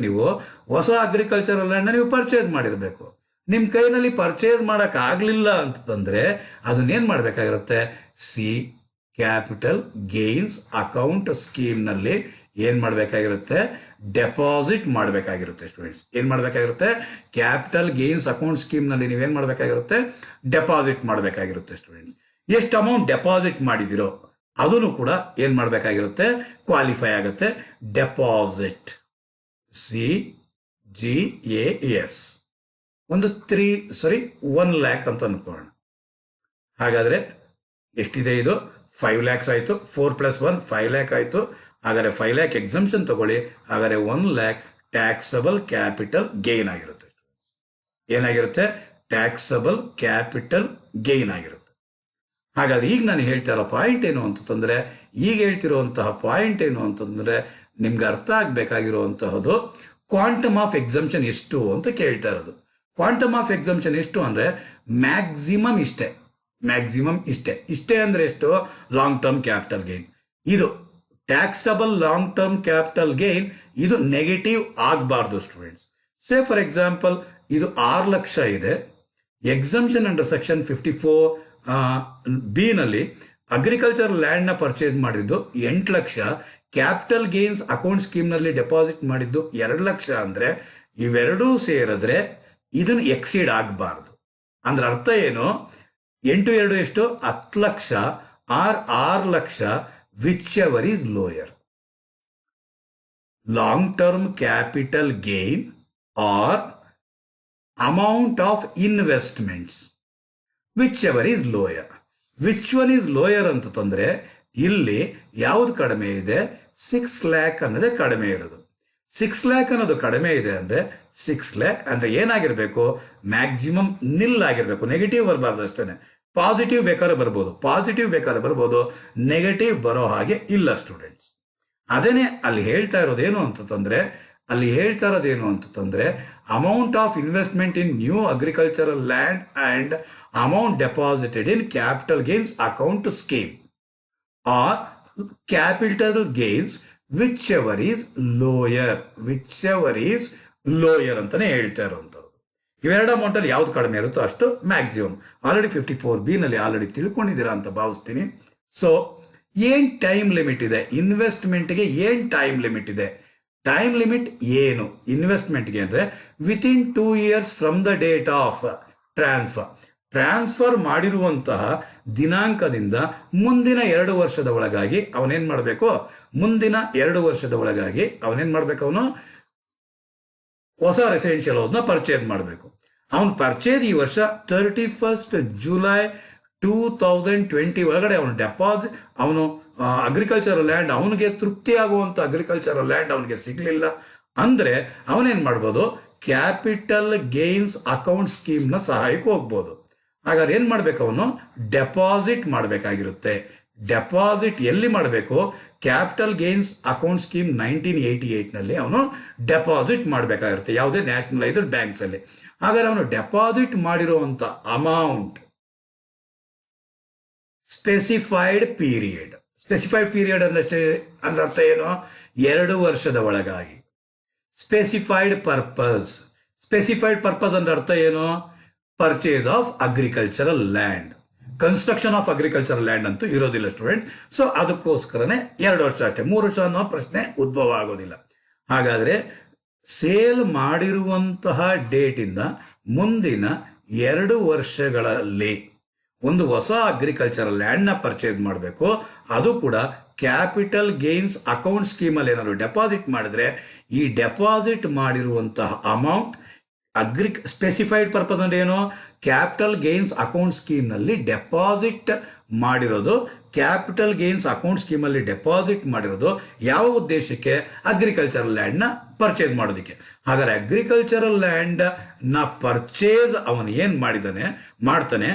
ನೀವು ಹೊಸ ಅಗ್ರಿಕಲ್ಚರಲ್ ಲ್ಯಾಂಡ್ ನೀವು ಪರ್ಚೇಸ್ ಮಾಡಿರ್ಬೇಕು. ನಿಮ್ ಕೈನಲ್ಲಿ ಪರ್ಚೇಸ್ ಮಾಡಕ್ ಆಗ್ಲಿಲ್ಲ ಅಂತಂದ್ರೆ ಅದನ್ನೇನ್ ಮಾಡ್ಬೇಕಾಗಿರುತ್ತೆ, ಸಿ ಕ್ಯಾಪಿಟಲ್ ಗೇನ್ಸ್ ಅಕೌಂಟ್ ಸ್ಕೀಮ್ ನಲ್ಲಿ ಏನ್ ಮಾಡ್ಬೇಕಾಗಿರುತ್ತೆ, ಡೆಪಾಸಿಟ್ ಮಾಡಬೇಕಾಗಿರುತ್ತೆ ಸ್ಟೂಡೆಂಟ್ಸ್. ಏನ್ ಮಾಡ್ಬೇಕಾಗಿರುತ್ತೆ, ಕ್ಯಾಪಿಟಲ್ ಗೇನ್ಸ್ ಅಕೌಂಟ್ ಸ್ಕೀಮ್ ನಲ್ಲಿ ನೀವೇನ್ ಮಾಡ್ಬೇಕಾಗಿರುತ್ತೆ, ಡೆಪಾಸಿಟ್ ಮಾಡಬೇಕಾಗಿರುತ್ತೆ ಸ್ಟೂಡೆಂಟ್ಸ್. ಎಷ್ಟು ಅಮೌಂಟ್ ಡೆಪಾಸಿಟ್ ಮಾಡಿದಿರೋ ಅದನ್ನು ಕೂಡ ಏನ್ ಮಾಡ್ಬೇಕಾಗಿರುತ್ತೆ, ಕ್ವಾಲಿಫೈ ಆಗುತ್ತೆ. ಡೆಪಾಸಿಟ್ CGAS ಒಂದು 1 lakh ಅಂತ ಅನ್ಕೊಳ್ಳೋಣ. ಹಾಗಾದ್ರೆ ಎಷ್ಟಿದೆ, ಇದು 5 lakhs ಆಯ್ತು. 4 + 1 5 lakh ಆಯ್ತು. ಹಾಗಾದ್ರೆ 5 lakh ಎಕ್ಸಂಪ್ಷನ್ ತಗೊಳ್ಳಿ. ಹಾಗಾದ್ರೆ 1 lakh ಟ್ಯಾಕ್ಸಬಲ್ ಕ್ಯಾಪಿಟಲ್ ಗೇನ್ ಆಗಿರುತ್ತೆ. ಏನಾಗಿರುತ್ತೆ, ಟ್ಯಾಕ್ಸಬಲ್ ಕ್ಯಾಪಿಟಲ್ ಗೇನ್ ಆಗಿರುತ್ತೆ. ಹಾಗಾದ್ರೆ ಈಗ ನಾನು ಹೇಳ್ತಾ ಇರೋ ಪಾಯಿಂಟ್ ಏನು ಅಂತಂದ್ರೆ, ನಿಮ್ಗೆ ಅರ್ಥ ಆಗ್ಬೇಕಾಗಿರುವಂತಹದ್ದು ಕ್ವಾಂಟಮ್ ಆಫ್ ಎಕ್ಸಂಪ್ಷನ್ ಎಷ್ಟು ಅಂತ ಕೇಳ್ತಾ ಇರೋದು. ಕ್ವಾಂಟಮ್ ಆಫ್ ಎಕ್ಸಂಪ್ಷನ್ ಎಷ್ಟು ಅಂದ್ರೆ ಮ್ಯಾಕ್ಸಿಮಮ್ ಇಷ್ಟೇ ಅಂದ್ರೆ ಎಷ್ಟು, ಲಾಂಗ್ ಟರ್ಮ್ ಕ್ಯಾಪಿಟಲ್ ಗೇನ್. ಇದು taxable long term capital gain, ಇದು ನೆಗೆಟಿವ್ ಆಗಬಾರ್ದು ಸ್ಟೂಡೆಂಟ್ಸ್. ಸೇ ಫಾರ್ ಎಕ್ಸಾಂಪಲ್ ಇದು 6 ಲಕ್ಷ ಇದೆ. ಎಕ್ಸಂಪ್ಷನ್ ಅಂಡರ್ ಸೆಕ್ಷನ್ 54B ನಲ್ಲಿ ಅಗ್ರಿಕಲ್ಚರ್ ಲ್ಯಾಂಡ್ ನ ಪರ್ಚೇಸ್ ಮಾಡಿದ್ದು 8 lakh, capital gains account scheme ನಲ್ಲಿ ಡೆಪಾಸಿಟ್ ಮಾಡಿದ್ದು 2 ಲಕ್ಷ ಅಂದ್ರೆ ಇವೆರಡೂ ಸೇರಿದ್ರೆ ಇದನ್ನು ಎಕ್ಸೀಡ್ ಆಗಬಾರ್ದು. ಅಂದ್ರೆ ಅರ್ಥ ಏನು, 8 2 ಎಷ್ಟು, 10 lakh or 6 lakh, whichever is lower. Long term capital gain or amount of investments, whichever is lower. Which one is lower ಅಂತಂದ್ರೆ ಇಲ್ಲಿ ಯಾವ್ದು ಕಡಿಮೆ ಇದೆ, 6 lakh ಅನ್ನೋದೇ ಕಡಿಮೆ ಇರೋದು. 6 lakh ಅನ್ನೋದು ಕಡಿಮೆ ಇದೆ ಅಂದ್ರೆ 6 lakh ಅಂದ್ರೆ ಏನಾಗಿರ್ಬೇಕು, ಮ್ಯಾಕ್ಸಿಮಮ್ ನಿಲ್ ಆಗಿರ್ಬೇಕು. ನೆಗೆಟಿವ್ ಬರಬಾರ್ದು ಅಷ್ಟೇ. ಪಾಸಿಟಿವ್ ಬೇಕಾದ್ರೆ ಬರ್ಬೋದು, ನೆಗೆಟಿವ್ ಬರೋ ಹಾಗೆ ಇಲ್ಲ ಸ್ಟೂಡೆಂಟ್ಸ್. ಅದೇನೆ ಅಲ್ಲಿ ಹೇಳ್ತಾ ಇರೋದೇನು ಅಂತಂದ್ರೆ amount of investment in new agricultural land and amount deposited in capital gains account scheme or capital gains whichever is lower ಅಂತಾನೆ ಹೇಳ್ತಾ ಇರುವಂಥದ್ದು. ಇವೆರಡು ಅಮೌಂಟಲ್ಲಿ ಯಾವ್ದು ಕಡಿಮೆ ಇರುತ್ತೋ ಅಷ್ಟು ಮ್ಯಾಕ್ಸಿಮಮ್. ಆಲ್ರೆಡಿ 54B ಆಲ್ರೆಡಿ ತಿಳ್ಕೊಂಡಿದ್ದೀರಾ ಅಂತ ಭಾವಿಸ್ತೀನಿ. ಸೊ ಏನ್ ಟೈಮ್ ಲಿಮಿಟ್ ಇದೆ ಇನ್ವೆಸ್ಟ್ಮೆಂಟ್ಗೆ? ಏನ್ ಟೈಮ್ ಲಿಮಿಟ್ ಇದೆ? ಟೈಮ್ ಲಿಮಿಟ್ ಏನು ಇನ್ವೆಸ್ಟ್ಮೆಂಟ್ಗೆ ಅಂದರೆ within 2 years from the date of transfer ಮಾಡಿರುವಂತಹ ದಿನಾಂಕದಿಂದ ಮುಂದಿನ 2 ವರ್ಷದ ಒಳಗಾಗಿ ಅವನೇನ್ ಮಾಡಬೇಕು? ಮುಂದಿನ 2 ವರ್ಷದ ಒಳಗಾಗಿ ಅವನೇನ್ ಮಾಡ್ಬೇಕು? ಅವನು ಹೊಸ ರೆಸಿಡೆನ್ಷಿಯಲ್ ಹೌಸ್ನ ಪರ್ಚೇಸ್ ಮಾಡಬೇಕು. ಅವನು ಪರ್ಚೇಸ್ ಈ ವರ್ಷ 31st July 2020 ಒಳಗಡೆ ಅವನು ಡೆಪಾಸಿಟ್, ಅವನು ಅಗ್ರಿಕಲ್ಚರಲ್ ಲ್ಯಾಂಡ್, ಅವನಿಗೆ ತೃಪ್ತಿ ಆಗುವಂಥ ಅಗ್ರಿಕಲ್ಚರಲ್ ಲ್ಯಾಂಡ್ ಅವನಿಗೆ ಸಿಗಲಿಲ್ಲ ಅಂದರೆ ಅವನೇನು ಮಾಡ್ಬೋದು? ಕ್ಯಾಪಿಟಲ್ ಗೇನ್ಸ್ ಅಕೌಂಟ್ ಸ್ಕೀಮ್ನ ಸಹಾಯಕ್ಕೆ ಹೋಗ್ಬೋದು. ಹಾಗಾದ್ರೆ ಏನು ಮಾಡಬೇಕು? ಅವನು ಡೆಪಾಸಿಟ್ ಮಾಡಬೇಕಾಗಿರುತ್ತೆ. ಡೆಪಾಸಿಟ್ ಎಲ್ಲಿ ಮಾಡಬೇಕು? ಕ್ಯಾಪಿಟಲ್ ಗೇನ್ಸ್ ಅಕೌಂಟ್ ಸ್ಕೀಮ್ 1988ನಲ್ಲಿ ಅವನು ಡೆಪಾಸಿಟ್ ಮಾಡಬೇಕಾಗಿರುತ್ತೆ, ಯಾವುದೇ ನ್ಯಾಷನಲೈಸ್ಡ್ ಬ್ಯಾಂಕ್ಸಲ್ಲಿ. ಹಾಗಾದ್ರೆ ಅವನು ಡೆಪಾಸಿಟ್ ಮಾಡಿರುವಂಥ ಅಮೌಂಟ್ ಸ್ಪೆಸಿಫೈಡ್ ಪೀರಿಯಡ್ ಅಂದ್ರೆ ಅರ್ಥ ಏನು? 2 ವರ್ಷದ ಒಳಗಾಗಿ. ಸ್ಪೆಸಿಫೈಡ್ ಪರ್ಪಸ್ ಅಂದ್ರೆ ಅರ್ಥ ಏನು? Purchase of agricultural land. Construction of agricultural land ಅಂತೂ ಇರೋದಿಲ್ಲ ಸ್ಟೂಡೆಂಟ್ಸ್. ಸೊ ಅದಕ್ಕೋಸ್ಕರನೇ 2 ವರ್ಷ ಅಷ್ಟೇ, 3 ವರ್ಷ ಅನ್ನೋ ಪ್ರಶ್ನೆ ಉದ್ಭವ ಆಗೋದಿಲ್ಲ. ಹಾಗಾದ್ರೆ ಸೇಲ್ ಮಾಡಿರುವಂತಹ ಡೇಟಿಂದ ಮುಂದಿನ 2 ವರ್ಷಗಳಲ್ಲಿ ಒಂದು ಹೊಸ ಅಗ್ರಿಕಲ್ಚರಲ್ ಲ್ಯಾಂಡ್ನ ಪರ್ಚೇಸ್ ಮಾಡಬೇಕು. ಅದು ಕೂಡ ಕ್ಯಾಪಿಟಲ್ ಗೇನ್ಸ್ ಅಕೌಂಟ್ ಸ್ಕೀಮಲ್ಲಿ ಏನಾದ್ರು ಡೆಪಾಸಿಟ್ ಮಾಡಿದ್ರೆ ಈ ಡೆಪಾಸಿಟ್ ಮಾಡಿರುವಂತಹ ಅಮೌಂಟ್ ಸ್ಪೆಸಿಫೈಡ್ ಪರ್ಪಸ್ ಅಂದ್ರೆ ಏನು? ಕ್ಯಾಪಿಟಲ್ ಗೇನ್ಸ್ ಅಕೌಂಟ್ ಸ್ಕೀಮ್ನಲ್ಲಿ ಡೆಪಾಸಿಟ್ ಮಾಡಿರೋದು. ಕ್ಯಾಪಿಟಲ್ ಗೇನ್ಸ್ ಅಕೌಂಟ್ ಸ್ಕೀಮಲ್ಲಿ ಡೆಪಾಸಿಟ್ ಮಾಡಿರೋದು ಯಾವ ಉದ್ದೇಶಕ್ಕೆ? ಅಗ್ರಿಕಲ್ಚರಲ್ ಲ್ಯಾಂಡ್ನ ಪರ್ಚೇಸ್ ಮಾಡೋದಕ್ಕೆ. ಹಾಗಾದ್ರೆ ಅಗ್ರಿಕಲ್ಚರಲ್ ಲ್ಯಾಂಡ್ ನ ಪರ್ಚೇಸ್ ಅವನು ಏನು ಮಾಡ್ತಾನೆ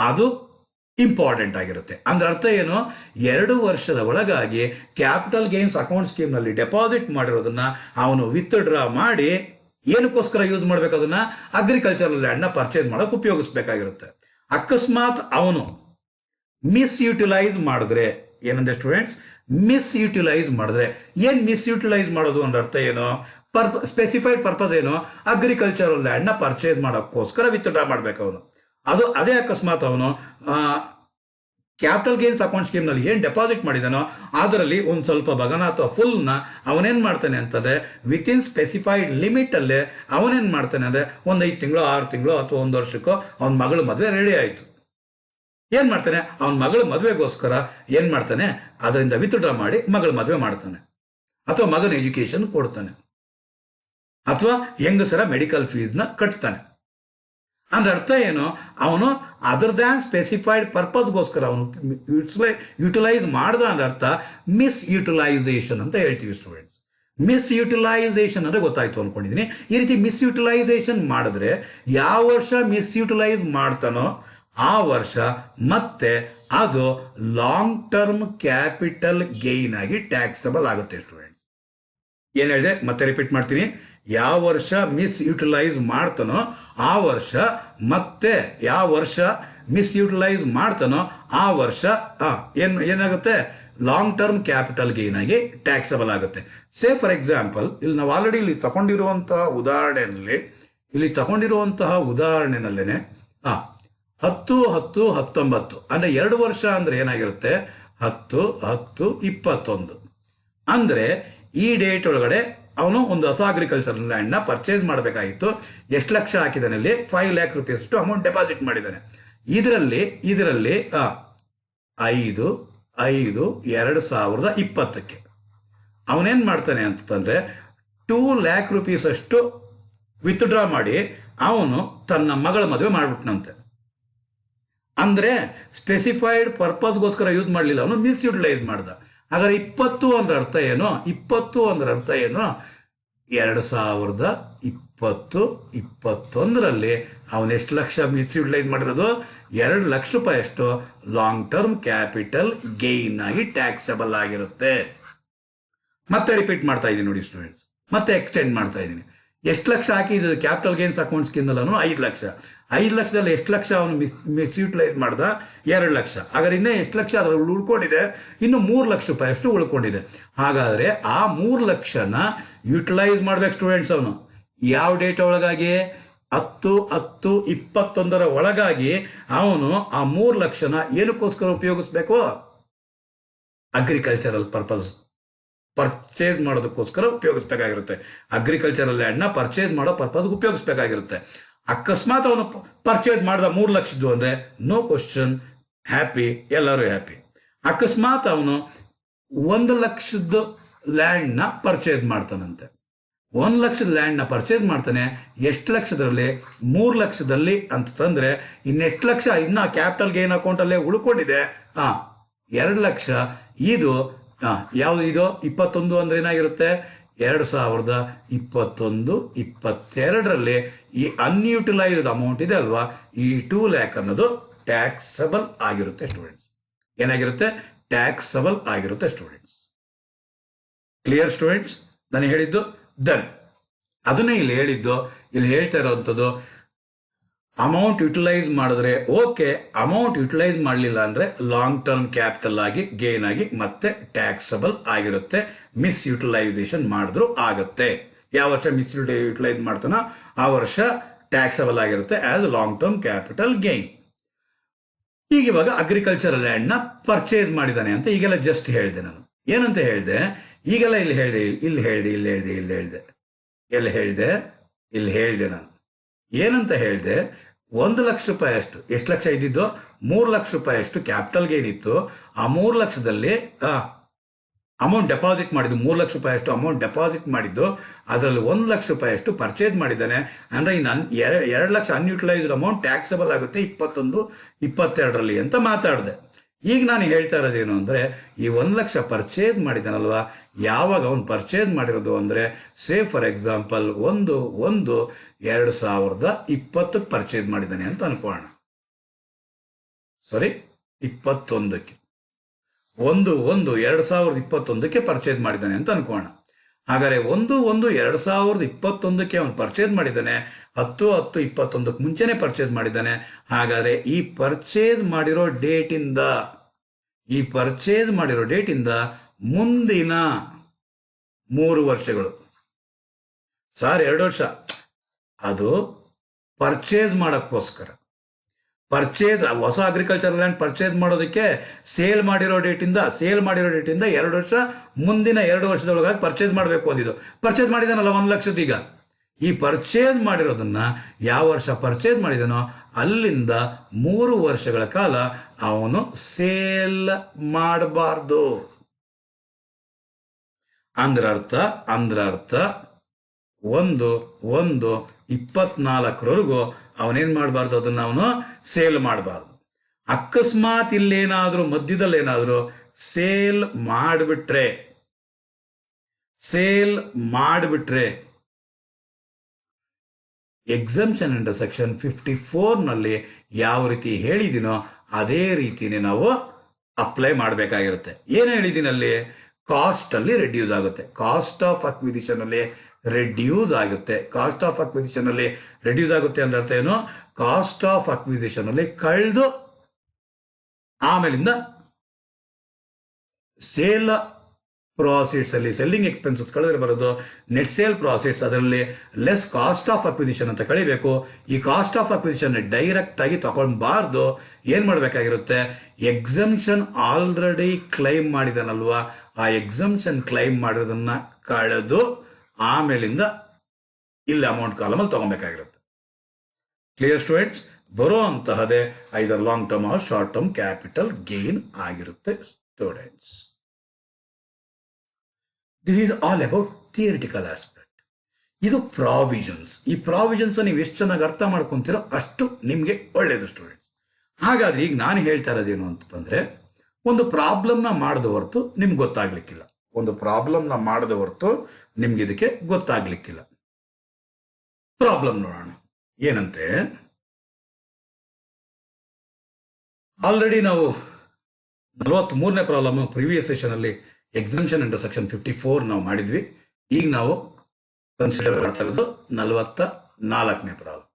ಅದು ಇಂಪಾರ್ಟೆಂಟ್ ಆಗಿರುತ್ತೆ. ಅಂದ್ರೆ ಅರ್ಥ ಏನು? 2 ವರ್ಷದ ಒಳಗಾಗಿ ಕ್ಯಾಪಿಟಲ್ ಗೇನ್ಸ್ ಅಕೌಂಟ್ ಸ್ಕೀಮ್ನಲ್ಲಿ ಡೆಪಾಸಿಟ್ ಮಾಡಿರೋದನ್ನ ಅವನು ವಿತ್ಡ್ರಾ ಮಾಡಿ ಏನಕ್ಕೋಸ್ಕರ ಯೂಸ್ ಮಾಡ್ಬೇಕು? ಅದನ್ನ ಅಗ್ರಿಕಲ್ಚರಲ್ ಲ್ಯಾಂಡ್ನ ಪರ್ಚೇಸ್ ಮಾಡೋಕೆ ಉಪಯೋಗಿಸ್ಬೇಕಾಗಿರುತ್ತೆ. ಅಕಸ್ಮಾತ್ ಅವನು ಮಿಸ್ಯುಟಿಲೈಸ್ ಮಾಡಿದ್ರೆ, ಏನಂದ್ರೆ ಸ್ಟೂಡೆಂಟ್ಸ್, ಮಿಸ್ಯುಟಿಲೈಸ್ ಮಾಡಿದ್ರೆ, ಏನ್ ಮಿಸ್ಯುಟಿಲೈಸ್ ಮಾಡೋದು ಅಂದ್ರೆ ಅರ್ಥ ಏನು? ಸ್ಪೆಸಿಫೈಡ್ ಪರ್ಪಸ್ ಏನು? ಅಗ್ರಿಕಲ್ಚರಲ್ ಲ್ಯಾಂಡ್ನ ಪರ್ಚೇಸ್ ಮಾಡೋಕ್ಕೋಸ್ಕರ ವಿತ್ಡ್ರಾ ಮಾಡ್ಬೇಕು ಅವನು. ಅದೇ ಅಕಸ್ಮಾತ್ ಅವನು ಕ್ಯಾಪಿಟಲ್ ಗೇನ್ಸ್ ಅಕೌಂಟ್ ಸ್ಕೀಮ್ನಲ್ಲಿ ಏನು ಡೆಪಾಸಿಟ್ ಮಾಡಿದಾನೋ ಅದರಲ್ಲಿ ಒಂದು ಸ್ವಲ್ಪ ಭಾಗನ ಅಥವಾ ಫುಲ್ನ ಅವನೇನು ಮಾಡ್ತಾನೆ ಅಂತಂದರೆ ವಿತಿನ್ ಸ್ಪೆಸಿಫೈಡ್ ಲಿಮಿಟಲ್ಲೇ ಅವನೇನು ಮಾಡ್ತಾನೆ ಅಂದರೆ ಒಂದು 5 ತಿಂಗಳು 6 ತಿಂಗಳು ಅಥವಾ 1 ವರ್ಷಕ್ಕೋ ಅವನ ಮಗಳ ಮದುವೆ ರೆಡಿ ಆಯಿತು. ಏನು ಮಾಡ್ತಾನೆ? ಅವನ ಮಗಳ ಮದುವೆಗೋಸ್ಕರ ಏನು ಮಾಡ್ತಾನೆ? ಅದರಿಂದ ವಿತ್ಡ್ರಾ ಮಾಡಿ ಮಗಳ ಮದುವೆ ಮಾಡ್ತಾನೆ, ಅಥವಾ ಮಗನ ಎಜುಕೇಶನ್ ಕೊಡ್ತಾನೆ, ಅಥವಾ ಹೆಂಗಸರ ಮೆಡಿಕಲ್ ಫೀಸ್ನ ಕಟ್ತಾನೆ. ಅಂದ್ರೆ ಅರ್ಥ ಏನು? ಅವನು ಅದರ್ ದ್ಯಾನ್ ಸ್ಪೆಸಿಫೈಡ್ ಪರ್ಪಸ್ಗೋಸ್ಕರ ಅವನು ಯುಟಿಲೈಸ್ ಮಾಡ್ದ ಅಂದ್ರೆ ಅರ್ಥ ಮಿಸ್ಯುಟಿಲೈಸೇಷನ್ ಅಂತ ಹೇಳ್ತೀವಿ ಸ್ಟೂಡೆಂಟ್ಸ್. ಮಿಸ್ಯುಟಿಲೈಸೇಷನ್ ಅಂದರೆ ಗೊತ್ತಾಯ್ತು ಅಂದ್ಕೊಂಡಿದ್ದೀನಿ. ಈ ರೀತಿ ಮಿಸ್ಯುಟಿಲೈಸೇಷನ್ ಮಾಡಿದ್ರೆ ಯಾವ ವರ್ಷ ಮಿಸ್ಯುಟಿಲೈಸ್ ಮಾಡ್ತಾನೋ ಆ ವರ್ಷ ಮತ್ತೆ ಅದು ಲಾಂಗ್ ಟರ್ಮ್ ಕ್ಯಾಪಿಟಲ್ ಗೇನ್ ಆಗಿ ಟ್ಯಾಕ್ಸಬಲ್ ಆಗುತ್ತೆ ಸ್ಟೂಡೆಂಟ್ಸ್. ಏನು ಹೇಳಿದೆ ಮತ್ತೆ ರಿಪೀಟ್ ಮಾಡ್ತೀನಿ. ಯಾವ ವರ್ಷ ಮಿಸ್ಯುಟಿಲೈಸ್ ಮಾಡ್ತಾನೋ ಆ ವರ್ಷ ಮತ್ತೆ ಯಾವ ವರ್ಷ ಮಿಸ್ಯುಟಿಲೈಸ್ ಮಾಡ್ತಾನೋ ಆ ವರ್ಷ ಏನಾಗುತ್ತೆ? ಲಾಂಗ್ ಟರ್ಮ್ ಕ್ಯಾಪಿಟಲ್ ಗೇನ್ ಆಗಿ ಟ್ಯಾಕ್ಸಬಲ್ ಆಗುತ್ತೆ. ಸೇ ಫಾರ್ ಎಕ್ಸಾಂಪಲ್ ಇಲ್ಲಿ ನಾವು ಆಲ್ರೆಡಿ ಇಲ್ಲಿ ತಗೊಂಡಿರುವಂತಹ ಉದಾಹರಣೆನಲ್ಲೇನೆ 10, 10, 19 ಅಂದ್ರೆ 2 ವರ್ಷ ಅಂದ್ರೆ ಏನಾಗಿರುತ್ತೆ? 10, 10, 21 ಅಂದ್ರೆ ಈ ಡೇಟ್ ಒಳಗಡೆ ಅವನು ಒಂದು ಹೊಸ ಅಗ್ರಿಕಲ್ಚರಲ್ ಲ್ಯಾಂಡ್ನ ಪರ್ಚೇಸ್ ಮಾಡಬೇಕಾಗಿತ್ತು. ಎಷ್ಟು ಲಕ್ಷ ಹಾಕಿದಾನೆ? ಅಲ್ಲಿ 5 lakh rupees ಅಮೌಂಟ್ ಡೆಪಾಸಿಟ್ ಮಾಡಿದ್ದಾನೆ. ಇದರಲ್ಲಿ 5/5/2020ಕ್ಕೆ ಅವನೇನು ಮಾಡ್ತಾನೆ ಅಂತಂದರೆ 2 lakh rupees ಅಷ್ಟು ವಿತ್ಡ್ರಾ ಮಾಡಿ ಅವನು ತನ್ನ ಮಗಳ ಮದುವೆ ಮಾಡಿಬಿಟ್ನಂತೆ. ಅಂದರೆ ಸ್ಪೆಸಿಫೈಡ್ ಪರ್ಪಸ್ಗೋಸ್ಕರ ಯೂಸ್ ಮಾಡಲಿಲ್ಲ, ಅವನು ಮಿಸ್ಯುಟಿಲೈಸ್ ಮಾಡ್ದ. ಹಾಗಾದ್ರೆ 20 ಅಂದ್ರೆ ಅರ್ಥ ಏನು? 2020-21ರಲ್ಲಿ ಅವನು ಎಷ್ಟು ಲಕ್ಷ ಮಿಸ್ಯುಟಿಲೈಸ್ ಮಾಡಿರೋದು? 2 ಲಕ್ಷ ರೂಪಾಯಿ ಅಷ್ಟು ಲಾಂಗ್ ಟರ್ಮ್ ಕ್ಯಾಪಿಟಲ್ ಗೇನ್ ಆಗಿ ಟ್ಯಾಕ್ಸಬಲ್ ಆಗಿರುತ್ತೆ. ಮತ್ತೆ ರಿಪೀಟ್ ಮಾಡ್ತಾ ಇದ್ದೀನಿ ನೋಡಿ ಸ್ಟೂಡೆಂಟ್ಸ್, ಮತ್ತೆ ಎಕ್ಸ್ಟೆಂಡ್ ಮಾಡ್ತಾ ಇದ್ದೀನಿ. ಎಷ್ಟು ಲಕ್ಷ ಹಾಕಿದ್ದು ಕ್ಯಾಪಿಟಲ್ ಗೇನ್ಸ್ ಅಕೌಂಟ್ ಸ್ಕೀಮ್ನಲ್ಲಿ? 5 ಲಕ್ಷ. 5 ಲಕ್ಷದಲ್ಲಿ ಎಷ್ಟು ಲಕ್ಷ ಅವನು ಮಿಸ್ಯುಟಿಲೈಸ್ ಮಾಡ್ದ? 2 ಲಕ್ಷ. ಹಾಗಾದ್ರೆ ಇನ್ನೇ ಎಷ್ಟು ಲಕ್ಷ ಅದರಲ್ಲಿ ಉಳ್ಕೊಂಡಿದೆ? ಇನ್ನು 3 ಲಕ್ಷ ರೂಪಾಯಿ ಅಷ್ಟು ಉಳ್ಕೊಂಡಿದೆ. ಹಾಗಾದ್ರೆ ಆ 3 ಲಕ್ಷನ ಯುಟಿಲೈಸ್ ಮಾಡ್ಬೇಕು ಸ್ಟೂಡೆಂಟ್ಸ್. ಅವನು ಯಾವ ಡೇಟ್ ಒಳಗಾಗಿ? 21 ಒಳಗಾಗಿ ಅವನು ಆ 3 ಲಕ್ಷನ ಏನಕ್ಕೋಸ್ಕರ ಉಪಯೋಗಿಸ್ಬೇಕು? ಅಗ್ರಿಕಲ್ಚರಲ್ ಪರ್ಪಸ್ ಪರ್ಚೇಸ್ ಮಾಡೋದಕ್ಕೋಸ್ಕರ ಉಪಯೋಗಿಸ್ಬೇಕಾಗಿರುತ್ತೆ. ಅಗ್ರಿಕಲ್ಚರಲ್ ಲ್ಯಾಂಡ್ನ ಪರ್ಚೇಸ್ ಮಾಡೋ ಪರ್ಪಸ್ಗೆ ಉಪಯೋಗಿಸ್ಬೇಕಾಗಿರುತ್ತೆ. ಅಕಸ್ಮಾತ್ ಅವನು ಪರ್ಚೇಸ್ ಮಾಡ್ದ 3 ಲಕ್ಷದ್ದು ಅಂದರೆ ನೋ ಕ್ವಶನ್, ಹ್ಯಾಪಿ, ಎಲ್ಲರೂ ಹ್ಯಾಪಿ. ಅಕಸ್ಮಾತ್ ಅವನು 1 ಲಕ್ಷದ ಲ್ಯಾಂಡ್ನ ಪರ್ಚೇಸ್ ಮಾಡ್ತಾನಂತೆ. 1 ಲಕ್ಷದ ಲ್ಯಾಂಡ್ನ ಪರ್ಚೇಸ್ ಮಾಡ್ತಾನೆ. ಎಷ್ಟು ಲಕ್ಷದಲ್ಲಿ? 3 ಲಕ್ಷದಲ್ಲಿ ಅಂತಂದ್ರೆ ಇನ್ನೆಷ್ಟು ಲಕ್ಷ ಇನ್ನ ಕ್ಯಾಪಿಟಲ್ ಗೇನ್ ಅಕೌಂಟಲ್ಲೇ ಉಳ್ಕೊಂಡಿದೆ? 2 ಲಕ್ಷ. ಇದು ಯಾವುದು? ಇದು 21 ಅಂದ್ರೆ ಏನಾಗಿರುತ್ತೆ? 2021-22ರಲ್ಲಿ ಈ ಅನ್ಯೂಟಿಲೈಸ್ಡ್ ಅಮೌಂಟ್ ಇದೆ ಅಲ್ವಾ, ಈ 2 ಲ್ಯಾಕ್ ಅನ್ನೋದು ಟ್ಯಾಕ್ಸಬಲ್ ಆಗಿರುತ್ತೆ ಸ್ಟೂಡೆಂಟ್ಸ್. ಏನಾಗಿರುತ್ತೆ? ಟ್ಯಾಕ್ಸಬಲ್ ಆಗಿರುತ್ತೆ ಸ್ಟೂಡೆಂಟ್ಸ್. Clear students? ನಾನು ಹೇಳಿದ್ದು ದನ್ ಅದನ್ನೇ ಇಲ್ಲಿ ಹೇಳಿದ್ದು. ಇಲ್ಲಿ ಹೇಳ್ತಾ ಇರೋವಂಥದ್ದು ಅಮೌಂಟ್ ಯುಟಿಲೈಸ್ ಮಾಡಿದ್ರೆ ಓಕೆ, ಅಮೌಂಟ್ ಯುಟಿಲೈಸ್ ಮಾಡಲಿಲ್ಲ ಅಂದರೆ ಲಾಂಗ್ ಟರ್ಮ್ ಕ್ಯಾಪಿಟಲ್ ಆಗಿ ಗೇನ್ ಆಗಿ ಮತ್ತೆ ಟ್ಯಾಕ್ಸಬಲ್ ಆಗಿರುತ್ತೆ. ಮಿಸ್ ಯುಟಿಲೈಸೇಷನ್ ಮಾಡಿದ್ರು ಆಗುತ್ತೆ. ಯಾವ ವರ್ಷ ಮಿಸ್ ಯುಟಿಲೈಸ್ ಮಾಡ್ತಾನೋ ಆ ವರ್ಷ ಟ್ಯಾಕ್ಸಬಲ್ ಆಗಿರುತ್ತೆ as long term capital gain. ಈಗ ಇವಾಗ ಅಗ್ರಿಕಲ್ಚರಲ್ ಲ್ಯಾಂಡ್ನ ಪರ್ಚೇಸ್ ಮಾಡಿದ್ದಾನೆ ಅಂತ ಈಗೆಲ್ಲ ಜಸ್ಟ್ ಹೇಳಿದೆ ನಾನು. ಏನಂತ ಹೇಳಿದೆ? ಈಗೆಲ್ಲ ಇಲ್ಲಿ ಹೇಳಿದೆ ನಾನು. ಏನಂತ ಹೇಳಿದೆ? 1 ಲಕ್ಷ ರೂಪಾಯಿ ಅಷ್ಟು, ಎಷ್ಟು ಲಕ್ಷ ಇದ್ದಿದ್ದು? 3 ಲಕ್ಷ ರೂಪಾಯಿ ಅಷ್ಟು ಕ್ಯಾಪಿಟಲ್ ಗೇನ್ ಇತ್ತು. ಆ 3 ಲಕ್ಷದಲ್ಲಿ ಅಮೌಂಟ್ ಡೆಪಾಸಿಟ್ ಮಾಡಿದ್ದು, 3 ಲಕ್ಷ ರೂಪಾಯಿ ಅಷ್ಟು ಅಮೌಂಟ್ ಡೆಪಾಸಿಟ್ ಮಾಡಿದ್ದು, ಅದರಲ್ಲಿ 1 ಲಕ್ಷ ರೂಪಾಯಿ ಅಷ್ಟು ಪರ್ಚೇಸ್ ಮಾಡಿದ್ದಾನೆ. ಅಂದರೆ ಇನ್ನು 2 ಲಕ್ಷ ಅನ್ಯೂಟಿಲೈಸ್ಡ್ ಅಮೌಂಟ್ ಟ್ಯಾಕ್ಸಬಲ್ ಆಗುತ್ತೆ 21-22ರಲ್ಲಿ ಅಂತ ಮಾತಾಡಿದೆ. ಈಗ ನಾನು ಹೇಳ್ತಾ ಇರೋದೇನು ಅಂದರೆ, ಈ 1 ಲಕ್ಷ ಪರ್ಚೇಸ್ ಮಾಡಿದ್ದಾನಲ್ವಾ, ಯಾವಾಗ ಅವನು ಪರ್ಚೇಸ್ ಮಾಡಿರೋದು ಅಂದರೆ ಸೇ ಫಾರ್ ಎಕ್ಸಾಂಪಲ್ 1/1/2020 ಪರ್ಚೇಸ್ ಮಾಡಿದ್ದಾನೆ ಅಂತ ಅನ್ಕೋಣ. ಸಾರಿ, 21ಕ್ಕೆ 1/1/2021 ಪರ್ಚೇಸ್ ಮಾಡಿದ್ದಾನೆ ಅಂತ ಅನ್ಕೋಣ. ಹಾಗಾದರೆ 1/1/2021 ಅವನು ಪರ್ಚೇಸ್ ಮಾಡಿದ್ದಾನೆ. 10/10/21 ಮುಂಚೆನೆ ಪರ್ಚೇಸ್ ಮಾಡಿದ್ದಾನೆ. ಹಾಗಾದರೆ ಈ ಪರ್ಚೇಸ್ ಮಾಡಿರೋ ಡೇಟಿಂದ ಮುಂದಿನ 3 ವರ್ಷಗಳು, ಸರ್ 2 ವರ್ಷ, ಅದು ಪರ್ಚೇಸ್ ಮಾಡೋಕ್ಕೋಸ್ಕರ. ಹೊಸ ಅಗ್ರಿಕಲ್ಚರ್ ಲ್ಯಾಂಡ್ ಪರ್ಚೇಸ್ ಮಾಡೋದಕ್ಕೆ ಸೇಲ್ ಮಾಡಿರೋ ಡೇಟಿಂದ 2 ವರ್ಷ, ಮುಂದಿನ 2 ವರ್ಷದೊಳಗಾಗಿ ಪರ್ಚೇಸ್ ಮಾಡಬೇಕು ಅಂದಿದ್ದು. ಪರ್ಚೇಸ್ ಮಾಡಿದಾನಲ್ಲ 1 ಲಕ್ಷದ. ಈಗ ಈ ಪರ್ಚೇಸ್ ಮಾಡಿರೋದನ್ನ ಯಾವ ವರ್ಷ ಪರ್ಚೇಸ್ ಮಾಡಿದಾನೋ ಅಲ್ಲಿಂದ 3 ವರ್ಷಗಳ ಕಾಲ ಅವನು ಸೇಲ್ ಮಾಡಬಾರ್ದು. ಅಂದ್ರ ಅರ್ಥ 1/1/24 ಅವನೇನ್ ಮಾಡಬಾರ್ದು? ಅದನ್ನ ಅವನು ಸೇಲ್ ಮಾಡಬಾರ್ದು. ಅಕಸ್ಮಾತ್ ಇಲ್ಲೇನಾದ್ರೂ ಮಧ್ಯದಲ್ಲೇನಾದ್ರೂ ಸೇಲ್ ಮಾಡಿಬಿಟ್ರೆ ಎಕ್ಸಂಪ್ಷನ್ ಅಂಡರ್ ಸೆಕ್ಷನ್ 54ನಲ್ಲಿ ಯಾವ ರೀತಿ ಹೇಳಿದಿನೋ ಅದೇ ರೀತಿನೇ ನಾವು ಅಪ್ಲೈ ಮಾಡಬೇಕಾಗಿರುತ್ತೆ. ಏನು ಹೇಳಿದಿನಲ್ಲಿ? ಕಾಸ್ಟ್ ಅಲ್ಲಿ ರೆಡ್ಯೂಸ್ ಆಗುತ್ತೆ. ಕಾಸ್ಟ್ ಆಫ್ ಅಕ್ವಿಸಿಷನ್ ಅಲ್ಲಿ ರೆಡ್ಯೂಸ್ ಆಗುತ್ತೆ. ಕಾಸ್ಟ್ ಆಫ್ ಅಕ್ವಿಸಿಷನ್ ಅಲ್ಲಿ ರೆಡ್ಯೂಸ್ ಆಗುತ್ತೆ ಅಂದ್ರೆ ಅರ್ಥ ಏನು? ಕಾಸ್ಟ್ ಆಫ್ ಅಕ್ವಿಸಿಷನ್ ಅಲ್ಲಿ ಕಳೆದು ಆಮೇಲಿಂದ ಸೇಲ್ ಪ್ರಾಫಿಟ್ಸ್ ಅಲ್ಲಿ ಸೆಲ್ಲಿಂಗ್ ಎಕ್ಸ್ಪೆನ್ಸಸ್ ಕಳೆದ್ರೆ ಬರೋದು ನೆಟ್ ಸೇಲ್ ಪ್ರಾಫಿಟ್ಸ್, ಅದರಲ್ಲಿ ಲೆಸ್ ಕಾಸ್ಟ್ ಆಫ್ ಅಕ್ವಿಸಿಷನ್ ಅಂತ ಕಳಿಬೇಕು. ಈ ಕಾಸ್ಟ್ ಆಫ್ ಅಕ್ವಿಸಿಷನ್ ಡೈರೆಕ್ಟ್ ಆಗಿ ತಗೊಳ್ಬಾರ್ದು. ಏನ್ ಮಾಡಬೇಕಾಗಿರುತ್ತೆ? ಎಕ್ಸಂಪ್ಷನ್ ಆಲ್ರೆಡಿ ಕ್ಲೈಮ್ ಮಾಡಿದಾನಲ್ವಾ, ಆ ಎಕ್ಸಂಪ್ಷನ್ ಕ್ಲೈಮ್ ಮಾಡೋದನ್ನ ಕಳೆದು ಆಮೇಲಿಂದ ಇಲ್ಲಿ ಅಮೌಂಟ್ ಕಾಲಮಲ್ಲಿ ತಗೊಬೇಕಾಗಿರುತ್ತೆ. Clear students? ಬರೋ ಅಂತಹದೇ either long term or short term capital gain ಆಗಿರುತ್ತೆ students. This is all about theoretical aspect. ಇದು ಪ್ರಾವಿಷನ್ಸ್. ಈ ಪ್ರಾವಿಷನ್ಸ್ ನೀವು ಎಷ್ಟು ಚೆನ್ನಾಗಿ ಅರ್ಥ ಮಾಡ್ಕೊಂತೀರೋ ಅಷ್ಟು ನಿಮಗೆ ಒಳ್ಳೆಯದು ಸ್ಟೂಡೆಂಟ್ಸ್. ಹಾಗಾದ್ರೆ ಈಗ ನಾನು ಹೇಳ್ತಾ ಇರೋದೇನು ಅಂತಂದ್ರೆ, ಒಂದು ಪ್ರಾಬ್ಲಮ್ನ ಮಾಡದ ಹೊರತು ನಿಮ್ಗೆ ಗೊತ್ತಾಗ್ಲಿಕ್ಕಿಲ್ಲ. ನಿಮ್ಗೆ ಇದಕ್ಕೆ ಗೊತ್ತಾಗ್ಲಿಕ್ಕಿಲ್ಲ. ಪ್ರಾಬ್ಲಮ್ ನೋಡೋಣ ಏನಂತೆ. ಆಲ್ರೆಡಿ ನಾವು 43ನೇ ಪ್ರಾಬ್ಲಮ್ ಪ್ರಿವಿಯಸ್ ಸೆಷನ್ ಅಲ್ಲಿ ಎಕ್ಸಂಪ್ಷನ್ ಅಂಡರ್ ಸೆಕ್ಷನ್ 54 ನಾವು ಮಾಡಿದ್ವಿ. ಈಗ ನಾವು ಕನ್ಸಿಡರ್ ಮಾಡ್ತಾ ಇರೋದು 44ನೇ ಪ್ರಾಬ್ಲಮ್.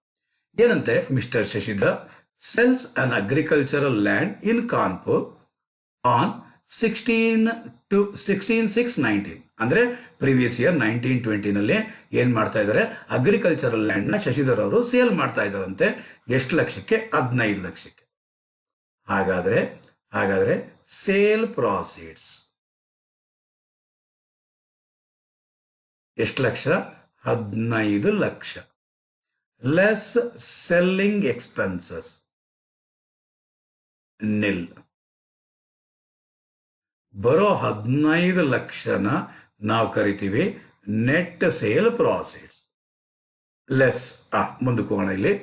ಏನಂತೆ? Mister Shashidhar sells an agricultural land in Kanpur on 16/6/19. ಅಂದರೆ ಪ್ರೀವಿಯಸ್ ಇಯರ್ 1920ನಲ್ಲಿ ಏನು ಮಾಡ್ತಾ ಇದ್ದಾರೆ, ಅಗ್ರಿಕಲ್ಚರಲ್ ಲ್ಯಾಂಡ್ನ ಶಶಿಧರ್ ಅವರು ಸೇಲ್ ಮಾಡ್ತಾ ಇದ್ದಾರಂತೆ. ಎಷ್ಟು ಲಕ್ಷಕ್ಕೆ? 15 ಲಕ್ಷಕ್ಕೆ. ಹಾಗಾದರೆ ಸೇಲ್ ಪ್ರಾಸಿಡ್ಸ್ ಎಷ್ಟು lakh? 15 lakh. Less selling expenses nil. ಬರೋ 15 ಲಕ್ಷನ ನಾವು ಕರಿತೀವಿ ನೆಟ್ ಸೇಲ್ ಪ್ರಾಸಿಡ್ಸ್. ಲೆಸ್ ಮುಂದಕ್ಕೆ ಹೋಗೋಣ. ಇಲ್ಲಿ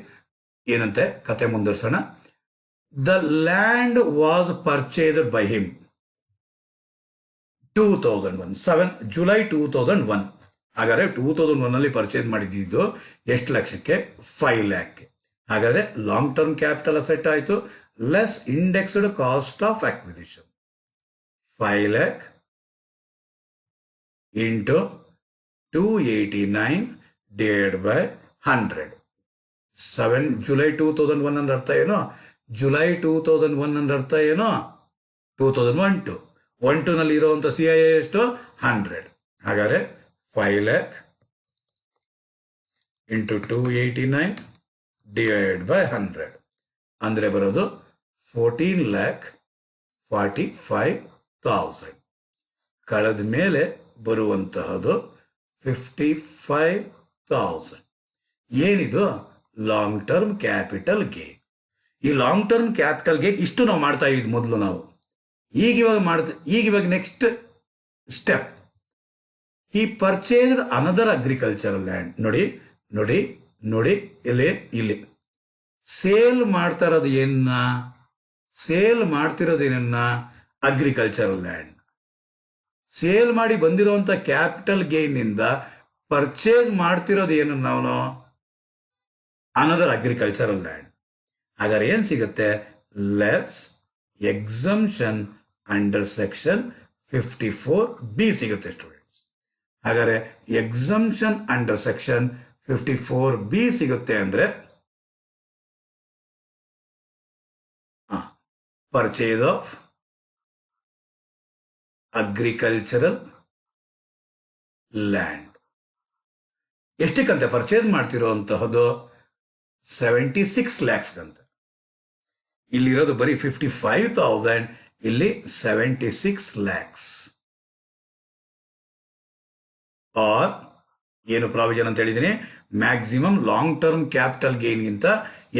ಏನಂತೆ ಕತೆ ಮುಂದುವರ್ಸೋಣ. The land was purchased by him 2001 July 2001. ಹಾಗಾದ್ರೆ 2001 ಪರ್ಚೇಸ್ ಮಾಡಿದ್ದು ಎಷ್ಟು ಲಕ್ಷಕ್ಕೆ? 5 lakh. ಹಾಗಾದ್ರೆ ಲಾಂಗ್ ಟರ್ಮ್ ಕ್ಯಾಪಿಟಲ್ ಅಸೆಟ್ ಆಯಿತು. Less indexed cost of acquisition 5 lakh into 289 divide by 100. July 2001 ಅಂದ್ರೆ ಅರ್ಥ ಏನೋ? ಜುಲೈ 2001 ಅಂದ್ರೆ ಅರ್ಥ ಏನೋ? 2001 ಇರುವಂಥ CII ಎಷ್ಟು? 100. ಹಾಗಾದ್ರೆ 5 lakh ಇಂಟು 289 ಡಿವೈಡ್ ಬೈ 100 ಅಂದರೆ ಬರೋದು 14,45,000. ಕಳೆದ ಮೇಲೆ ಬರುವಂತಹದ್ದು 55,000. ಏನಿದು? Long term capital gain. ಈ ಲಾಂಗ್ ಟರ್ಮ್ ಕ್ಯಾಪಿಟಲ್ ಗೇನ್ ಇಷ್ಟು ನಾವು ಮಾಡ್ತಾ ಇದ್ವಿ ಮೊದಲು ನಾವು. ಈಗಿವಾಗ ನೆಕ್ಸ್ಟ್ ಸ್ಟೆಪ್, ಈ ಪರ್ಚೇಸ್ಡ್ ಅನದರ್ ಅಗ್ರಿಕಲ್ಚರಲ್ ಲ್ಯಾಂಡ್. ನೋಡಿ ಇಲ್ಲಿ ಸೇಲ್ ಮಾಡ್ತಿರೋದು ಏನನ್ನ? Agricultural land. ಸೇಲ್ ಮಾಡಿ ಬಂದಿರುವಂತ ಕ್ಯಾಪಿಟಲ್ ಗೇನ್ ನಿಂದ ಪರ್ಚೇಸ್ ಮಾಡ್ತಿರೋದು ಏನು ನಾವು? Another agricultural land. ಹಾಗಾದ್ರೆ ಏನ್ ಸಿಗುತ್ತೆ? Less exemption under section 54B ಸಿಗುತ್ತೆ ಸ್ಟೂಡೆಂಟ್ಸ್. ಹಾಗಾದ್ರೆ ಎಕ್ಸಂಪ್ಷನ್ ಅಂಡರ್ ಸೆಕ್ಷನ್ 54B ಸಿಗುತ್ತೆ ಅಂದ್ರೆ ಪರ್ಚೇಸ್ ಆಫ್ ಅಗ್ರಿಕಲ್ಚರಲ್ ಲ್ಯಾಂಡ್. ಎಷ್ಟಕ್ಕಂತೆ ಪರ್ಚೇಸ್ ಮಾಡ್ತಿರೋಂತಹದ್ದು? 76 lakhs ಕಂತೆ. ಇಲ್ಲಿರೋದು ಬರೀ 55,000, ಇಲ್ಲಿ 76 lakhs. ಆರ್ ಏನು ಪ್ರಾವಿಷನ್ ಅಂತ ಹೇಳಿದ್ದೀನಿ? ಮ್ಯಾಕ್ಸಿಮಮ್ ಲಾಂಗ್ ಟರ್ಮ್ ಕ್ಯಾಪಿಟಲ್ ಗೇನ್ಗಿಂತ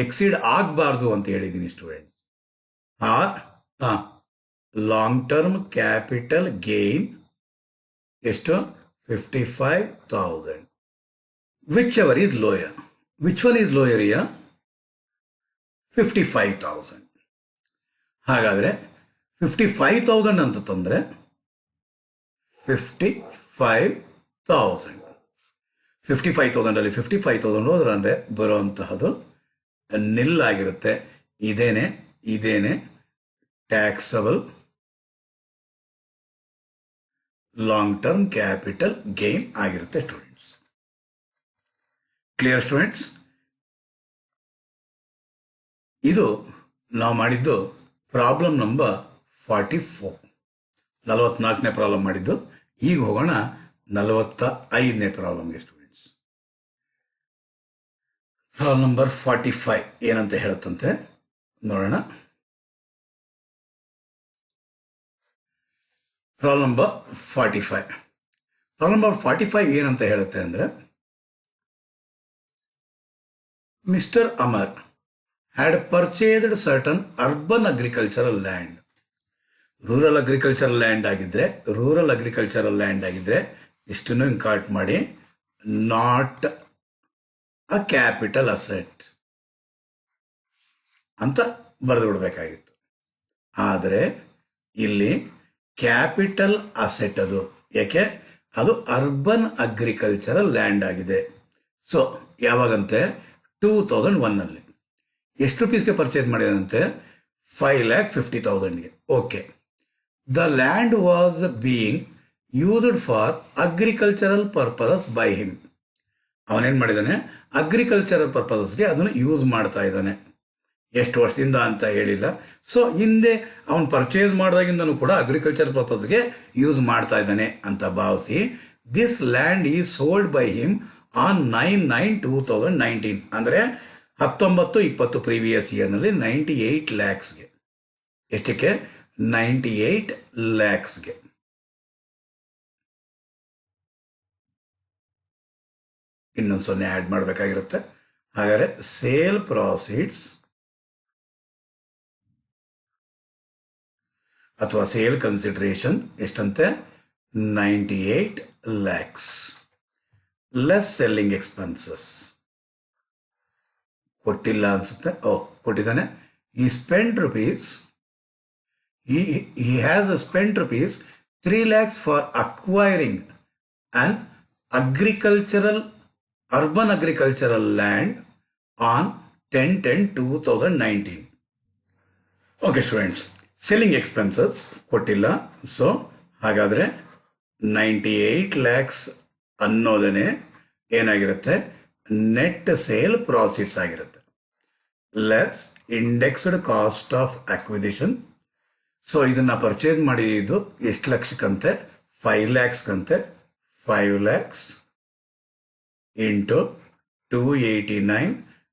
ಎಕ್ಸೀಡ್ ಆಗಬಾರ್ದು ಅಂತ ಹೇಳಿದ್ದೀನಿ students. Our long term capital gain ಎಷ್ಟು? 55,000. Whichever is lower? Which one is lower? 55,000. ಹಾಗಾದ್ರೆ 55,000 ಅಂತ ತಂದ್ರೆ 55,000 ಅಲ್ಲಿ 55,000 ಹೋದ್ರೆ ಅಂದ್ರೆ ಬರುವಂತಹದ್ದು ನಿಲ್ ಆಗಿರುತ್ತೆ. ಇದೇನೆ taxable long term capital gain ಆಗಿರುತ್ತೆ ಸ್ಟೂಡೆಂಟ್ಸ್. Clear students? ಇದು ನಾವು ಮಾಡಿದ್ದು ಪ್ರಾಬ್ಲಮ್ ನಂಬರ್ 44. 44ನೇ ಪ್ರಾಬ್ಲಮ್ ಮಾಡಿದ್ದು. ಈಗ ಹೋಗೋಣ 45ನೇ ಪ್ರಾಬ್ಲಮ್ಗೆ ಸ್ಟೂಡೆಂಟ್ಸ್. ಪ್ರಾಬ್ಲಮ್ ನಂಬರ್ 45 ಏನಂತ ಹೇಳುತ್ತಂತೆ ನೋಡೋಣ. ಪ್ರಾಬ್ಲಮ್ ನಂಬರ್ 45 ಏನಂತ ಹೇಳುತ್ತೆ ಅಂದ್ರೆ, mister Amar had purchased certain urban agricultural land. Rural agricultural land ಆಗಿದ್ರೆ ಇಷ್ಟನ್ನು ಇಂಕಾರ್ಟ್ ಮಾಡಿ ನಾಟ್ ಅ ಕ್ಯಾಪಿಟಲ್ ಅಸೆಟ್ ಅಂತ ಬರೆದು ಬಿಡಬೇಕಾಗಿತ್ತು. ಆದರೆ ಇಲ್ಲಿ ಕ್ಯಾಪಿಟಲ್ ಅಸೆಟ್ ಅದು. ಯಾಕೆ? ಅದು ಅರ್ಬನ್ ಅಗ್ರಿಕಲ್ಚರಲ್ ಲ್ಯಾಂಡ್ ಆಗಿದೆ. ಸೊ ಯಾವಾಗಂತೆ? 2001 ಎಷ್ಟು ರುಪೀಸ್ಗೆ ಪರ್ಚೇಸ್ ಮಾಡಿದಂತೆ? 5,50,000ಗೆ. Okay. The land was being used for agricultural purpose by him. ಅವನೇನು ಮಾಡಿದ್ದಾನೆ? ಅಗ್ರಿಕಲ್ಚರಲ್ ಪರ್ಪಸ್ಗೆ ಅದನ್ನು ಯೂಸ್ ಮಾಡ್ತಾ ಇದ್ದಾನೆ. ಎಷ್ಟು ವರ್ಷದಿಂದ ಅಂತ ಹೇಳಿಲ್ಲ. ಸೊ ಹಿಂದೆ ಅವನು ಪರ್ಚೇಸ್ ಮಾಡಿದಾಗಿಂದನೂ ಕೂಡ ಅಗ್ರಿಕಲ್ಚರ್ ಪರ್ಪಸ್ಗೆ ಯೂಸ್ ಮಾಡ್ತಾ ಇದ್ದಾನೆ ಅಂತ ಭಾವಿಸಿ this land is sold by him on 9/9/2019 ಅಂದರೆ 19-20 ಪ್ರೀವಿಯಸ್ ಇಯರ್ನಲ್ಲಿ 98 ಲ್ಯಾಕ್ಸ್ಗೆ. ಎಷ್ಟಕ್ಕೆ? 98 ಲ್ಯಾಕ್ಸ್ಗೆ. ಇನ್ನೊಂದು 0 ಆ್ಯಡ್ ಮಾಡಬೇಕಾಗಿರುತ್ತೆ. ಹಾಗಾದರೆ ಸೇಲ್ ಪ್ರಾಸಿಡ್ಸ್ ಅಥವಾ ಸೇಲ್ ಕನ್ಸಿಡರೇಷನ್ ಎಷ್ಟಂತೆ? 98 ಲ್ಯಾಕ್ಸ್ ಲೆಸ್ ಸೆಲ್ಲಿಂಗ್ ಎಕ್ಸ್ಪೆನ್ಸಸ್. ಕೊಟ್ಟಿಲ್ಲ ಅನ್ಸುತ್ತೆ. ಕೊಟ್ಟಿದ್ದಾನೆ. ಈ spend rupees he has spent rupees 3 lakhs for acquiring an urban agricultural land on 10/10/2019. Okay students, selling expenses ಕೊಟ್ಟಿಲ್ಲ. ಸೊ ಹಾಗಾದರೆ 98 ಲ್ಯಾಕ್ಸ್ ಅನ್ನೋದೇ ಏನಾಗಿರುತ್ತೆ? ನೆಟ್ ಸೇಲ್ ಪ್ರಾಫಿಟ್ಸ್ ಆಗಿರುತ್ತೆ. Less indexed cost of acquisition. So ಇದನ್ನು ಪರ್ಚೇಸ್ ಮಾಡಿದ್ದು ಎಷ್ಟು ಲಕ್ಷಕ್ಕಂತೆ? 5 ಲ್ಯಾಕ್ಸ್ಗಂತೆ. 5 ಲ್ಯಾಕ್ಸ್ ಇಂಟು 289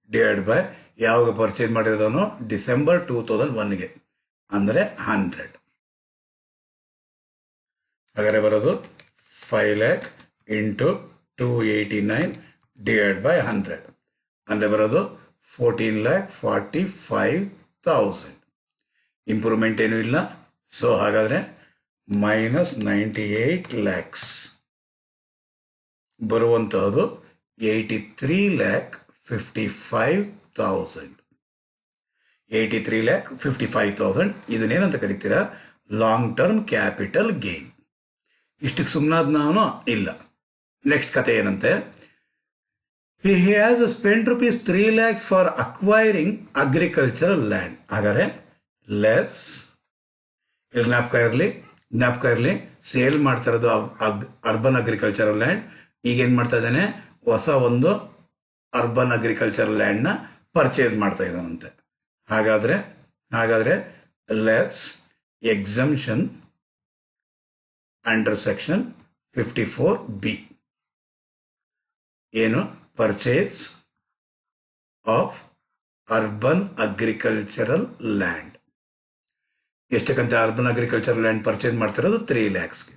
ಡಿವೈಡ್ ಬೈ ಯಾವಾಗ purchase ಮಾಡಿರೋದನ್ನು? December 2001ಗೆ, ಅಂದರೆ 100. ಹಾಗಾದರೆ ಬರೋದು 5 ಲ್ಯಾಕ್ ಇಂಟು 289 ಡಿವೈಡ್ ಬೈ 100 ಅಂದರೆ ಬರೋದು 14,45,000. ಇಂಪ್ರೂವ್ಮೆಂಟ್ ಏನೂ ಇಲ್ಲ. ಸೊ ಹಾಗಾದರೆ ಮೈನಸ್ 98 ಲ್ಯಾಕ್ಸ್ ಬರುವಂತಹದ್ದು 83,55,000. 83,55,000 ಇದನ್ನೇನಂತ ಕರಿತೀರಾ? Long term capital gain. ಇಷ್ಟಕ್ಕೆ ಸುಮ್ಮನಾದ ನಾನು ಇಲ್ಲ. ನೆಕ್ಸ್ಟ್ ಕತೆ ಏನಂತೆ? He has spent rupees 3 lakhs for acquiring agricultural land. ಹಾಗಾದರೆ ಲೆಸ್, ಇಲ್ಲಿ ಜ್ಞಾಪಕ ಇರಲಿ ಸೇಲ್ ಮಾಡ್ತಾ ಇರೋದು ಅರ್ಬನ್ ಅಗ್ರಿಕಲ್ಚರಲ್ ಲ್ಯಾಂಡ್. ಈಗೇನು ಮಾಡ್ತಾ ಇದ್ದಾನೆ? ಹೊಸ ಒಂದು ಅರ್ಬನ್ ಅಗ್ರಿಕಲ್ಚರಲ್ ಲ್ಯಾಂಡ್ನ ಪರ್ಚೇಸ್ ಮಾಡ್ತಾ ಇದ್ದಾನಂತೆ. ಹಾಗಾದರೆ less exemption under section 54B. ಏನು? Purchase of urban agricultural land. ಎಷ್ಟಕ್ಕಂತೆ ಅರ್ಬನ್ ಅಗ್ರಿಕಲ್ಚರಲ್ ಲ್ಯಾಂಡ್ ಪರ್ಚೇಸ್ ಮಾಡ್ತಿರೋದು? 3 ಲ್ಯಾಕ್ಸ್ಗೆ.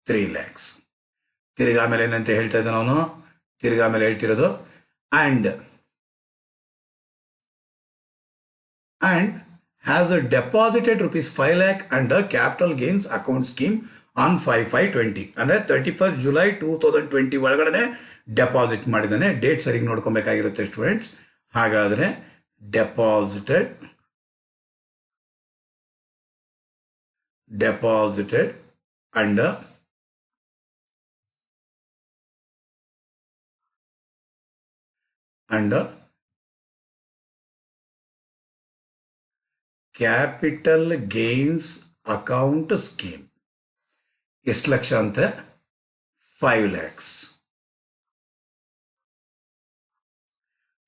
3 ಲ್ಯಾಕ್ಸ್. ತಿರ್ಗಾಮೇಲೆ ಏನಂತ ಹೇಳ್ತಾ ಇದ್ದಾನೆ ಅವನು? ತಿರ್ಗಾಮೇಲೆ ಹೇಳ್ತಿರೋದು and has deposited rupees 5 lakh under capital gains account scheme on 5/5/20 ಅಂದರೆ 31st July 2020 ಒಳಗಡೆ ಡೆಪಾಸಿಟ್ ಮಾಡಿದ್ದಾನೆ. ಡೇಟ್ ಸರಿಗೆ ನೋಡ್ಕೊಬೇಕಾಗಿರುತ್ತೆ ಸ್ಟೂಡೆಂಟ್ಸ್. ಹಾಗಾದರೆ deposited under capital gains account scheme. ಎಷ್ಟು ಲಕ್ಷ ಅಂತೆ? 5 ಲ್ಯಾಕ್ಸ್.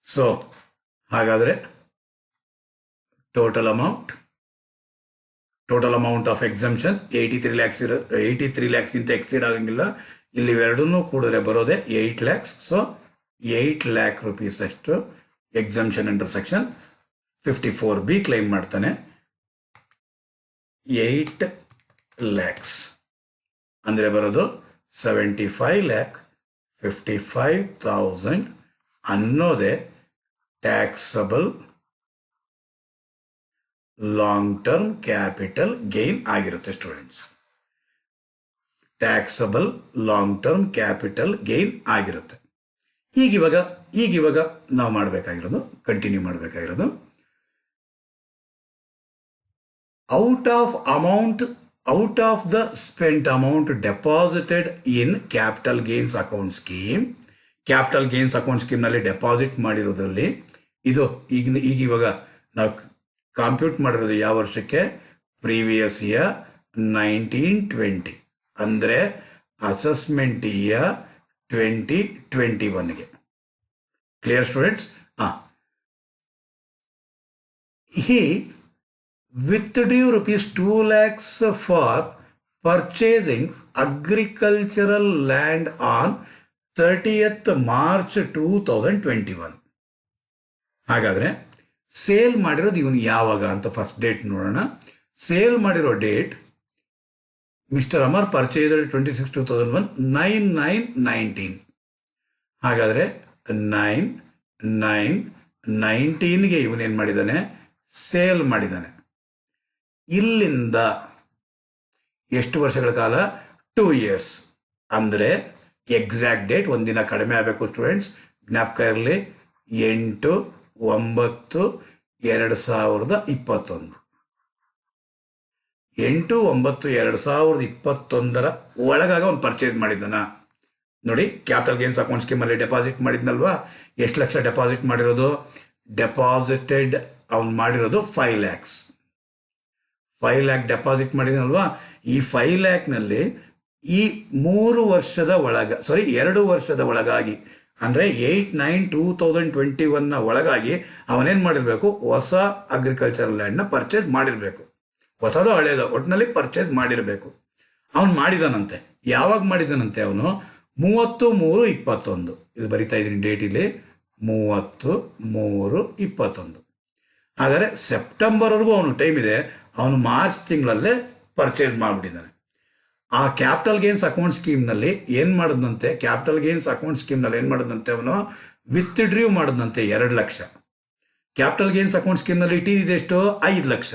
ಸೊ ಹಾಗಾದರೆ total amount of exemption 83 lakhs 83 ಲ್ಯಾಕ್ಸ್ಗಿಂತ ಎಕ್ಸೀಡ್ ಆಗಂಗಿಲ್ಲ. ಇಲ್ಲಿ ಎರಡನ್ನೂ ಕೂಡಿದ್ರೆ ಬರೋದೇ 8 ಲ್ಯಾಕ್ಸ್. ಸೊ 8 ಲ್ಯಾಕ್ ರುಪೀಸ್ ಅಷ್ಟು exemption under section 54B claim ಮಾಡ್ತಾನೆ. 8 ಲ್ಯಾಕ್ಸ್ ಅಂದರೆ ಬರೋದು 75,55,000 ಅನ್ನೋದೇ taxable long term capital gain ಆಗಿರುತ್ತೆ students. Taxable long term capital gain ಆಗಿರುತ್ತೆ. ಈಗಿವಾಗ ನಾವು ಕಂಟಿನ್ಯೂ ಮಾಡಬೇಕಾಗಿರೋದು out of the spent amount deposited in capital gains account scheme. Capital gains account ಸ್ಕೀಮ್ನಲ್ಲಿ ಡೆಪಾಸಿಟ್ ಮಾಡಿರೋದ್ರಲ್ಲಿ ಈಗಿವಾಗ ನಾವು ಕಾಂಪ್ಯೂಟ್ ಮಾಡಿರೋದು ಯಾವ ವರ್ಷಕ್ಕೆ? ಪ್ರೀವಿಯಸ್ ಇಯರ್ 1920 ಅಂದರೆ ಅಸೆಸ್ಮೆಂಟ್ ಇಯರ್ 2021ಗೆ. Clear students? he withdrew rupees 2 lakhs for purchasing agricultural land on 30th March 2021. ಹಾಗಾದರೆ ಸೇಲ್ ಮಾಡಿರೋದು ಇವನು ಯಾವಾಗ ಅಂತ ಫಸ್ಟ್ ಡೇಟ್ ನೋಡೋಣ. ಸೇಲ್ ಮಾಡಿರೋ ಡೇಟ್ ಮಿಸ್ಟರ್ ಅಮರ್ ಪರ್ಚೇಸ್ 26/2001 9/9/19. ಹಾಗಾದರೆ 9/9/19ಗೆ ಇವನೇನು ಮಾಡಿದ್ದಾನೆ, ಸೇಲ್ ಮಾಡಿದ್ದಾನೆ. ಇಲ್ಲಿಂದ ಎಷ್ಟು ವರ್ಷಗಳ ಕಾಲ? 2 years. ಅಂದರೆ ಎಕ್ಸಾಕ್ಟ್ ಡೇಟ್ ಒಂದಿನ ಕಡಿಮೆ ಆಗಬೇಕು ಸ್ಟೂಡೆಂಟ್ಸ್, ಜ್ಞಾಪಕ ಇರಲಿ. 8/9/2021. 8/9/2021 ಒಳಗಾಗ ಅವ್ನು ಪರ್ಚೇಸ್ ಮಾಡಿದ್ದಾನ. ನೋಡಿ, ಕ್ಯಾಪಿಟಲ್ ಗೇನ್ಸ್ ಅಕೌಂಟ್ ಸ್ಕೀಮಲ್ಲಿ ಡೆಪಾಸಿಟ್ ಮಾಡಿದ್ನಲ್ವಾ, ಎಷ್ಟು ಲಕ್ಷ ಡೆಪಾಸಿಟ್ ಮಾಡಿರೋದು? ಡೆಪಾಸಿಟೆಡ್ ಅವ್ನು ಮಾಡಿರೋದು 5 lakhs. 5 lakh deposit ಮಾಡಿದ್ನಲ್ವಾ. ಈ 5 lakhನಲ್ಲಿ ಈ 2 ವರ್ಷದ ಒಳಗಾಗಿ ಅಂದರೆ 8/9/2021 ಒಳಗಾಗಿ ಅವನೇನು ಮಾಡಿರಬೇಕು? ಹೊಸ ಅಗ್ರಿಕಲ್ಚರಲ್ ಲ್ಯಾಂಡ್ನ ಪರ್ಚೇಸ್ ಮಾಡಿರಬೇಕು. ಹೊಸದು ಹಳೇದು ಒಟ್ಟಿನಲ್ಲಿ ಪರ್ಚೇಸ್ ಮಾಡಿರಬೇಕು. ಅವನು ಮಾಡಿದಾನಂತೆ. ಯಾವಾಗ ಮಾಡಿದಾನಂತೆ? ಅವನು 30/3/21. ಇದು ಬರಿತಾ ಇದ್ದೀನಿ ಡೇಟ್ ಇಲ್ಲಿ, 30/3/21. ಹಾಗಾದರೆ ಸೆಪ್ಟೆಂಬರ್ವರೆಗೂ ಅವನು ಟೈಮ್ ಇದೆ. ಅವನು ಮಾರ್ಚ್ ತಿಂಗಳಲ್ಲೇ ಪರ್ಚೇಸ್ ಮಾಡಿಬಿಟ್ಟಿದ್ದಾನೆ. ಆ ಕ್ಯಾಪಿಟಲ್ ಗೇನ್ಸ್ ಅಕೌಂಟ್ ಸ್ಕೀಮ್ನಲ್ಲಿ ಏನು ಮಾಡಿದಂತೆ? ಅವನು ವಿತ್ಡ್ರ್ಯೂ ಮಾಡಿದಂತೆ 2 ಲಕ್ಷ. ಕ್ಯಾಪಿಟಲ್ ಗೇನ್ಸ್ ಅಕೌಂಟ್ ಸ್ಕೀಮ್ನಲ್ಲಿ ಇಟ್ಟಿದ್ದೆಷ್ಟು? 5 ಲಕ್ಷ.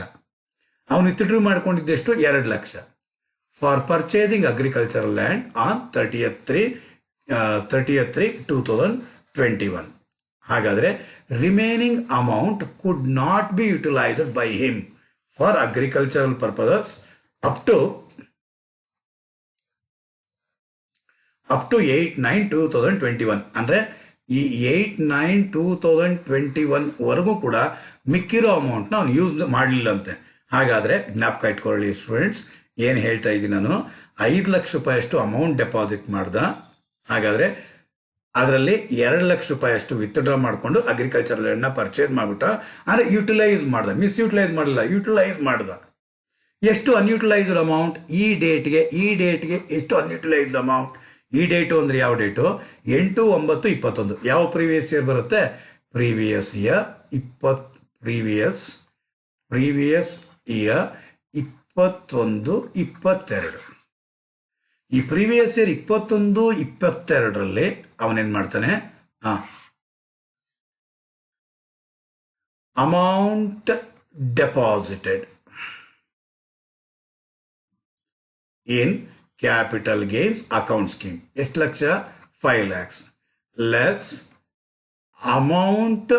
ಅವನು ವಿತ್ಡ್ರ್ಯೂ ಮಾಡ್ಕೊಂಡಿದ್ದೆಷ್ಟು? 2 lakh. For purchasing agricultural land on 30/3/2021. ಹಾಗಾದರೆ remaining amount could not be utilised by him for agricultural purposes up to 8/9/2021. ಅಂದರೆ ಈ 8/9/2021 ಕೂಡ ಮಿಕ್ಕಿರೋ ಅಮೌಂಟ್ನ ಅವನು ಯೂಸ್ ಮಾಡಲಿಲ್ಲಂತೆ. ಹಾಗಾದರೆ ಜ್ಞಾಪಕ ಇಟ್ಕೊಳ್ಳಿ ಸ್ಟೂಡೆಂಟ್ಸ್, ಏನು ಹೇಳ್ತಾ ಇದ್ದೀನಿ ನಾನು, 5 ಲಕ್ಷ ರೂಪಾಯಿಯಷ್ಟು ಅಮೌಂಟ್ ಡೆಪಾಸಿಟ್ ಮಾಡ್ದ. ಹಾಗಾದರೆ ಅದರಲ್ಲಿ 2 ಲಕ್ಷ ರೂಪಾಯಿಯಷ್ಟು ವಿತ್ಡ್ರಾ ಮಾಡಿಕೊಂಡು ಅಗ್ರಿಕಲ್ಚರಲ್ ಲ್ಯಾಂಡ್ನ ಪರ್ಚೇಸ್ ಮಾಡಿಬಿಟ್ಟ. ಅಂದರೆ ಯುಟಿಲೈಸ್ ಮಾಡ್ದ, ಮಿಸ್ಯುಟಿಲೈಸ್ ಮಾಡಲಿಲ್ಲ, ಯುಟಿಲೈಸ್ ಮಾಡ್ದ. ಎಷ್ಟು ಅನ್ಯೂಟಿಲೈಸ್ಡ್ ಅಮೌಂಟ್? ಈ ಡೇಟ್ಗೆ ಎಷ್ಟು ಅನ್ಯೂಟಿಲೈಸ್ಡ್ ಅಮೌಂಟ್? ಈ ಡೇಟು ಅಂದರೆ ಯಾವ ಡೇಟು? 8/9/21. ಯಾವ ಪ್ರೀವಿಯಸ್ ಇಯರ್ ಬರುತ್ತೆ? Previous year 21/22. ಈ ಪ್ರೀವಿಯಸ್ ಇಯರ್ 21/22ರಲ್ಲಿ ಅವನೇನು ಮಾಡ್ತಾನೆ? Amount deposited in capital gains account scheme ಎಷ್ಟು lakh? 5 lakhs less amount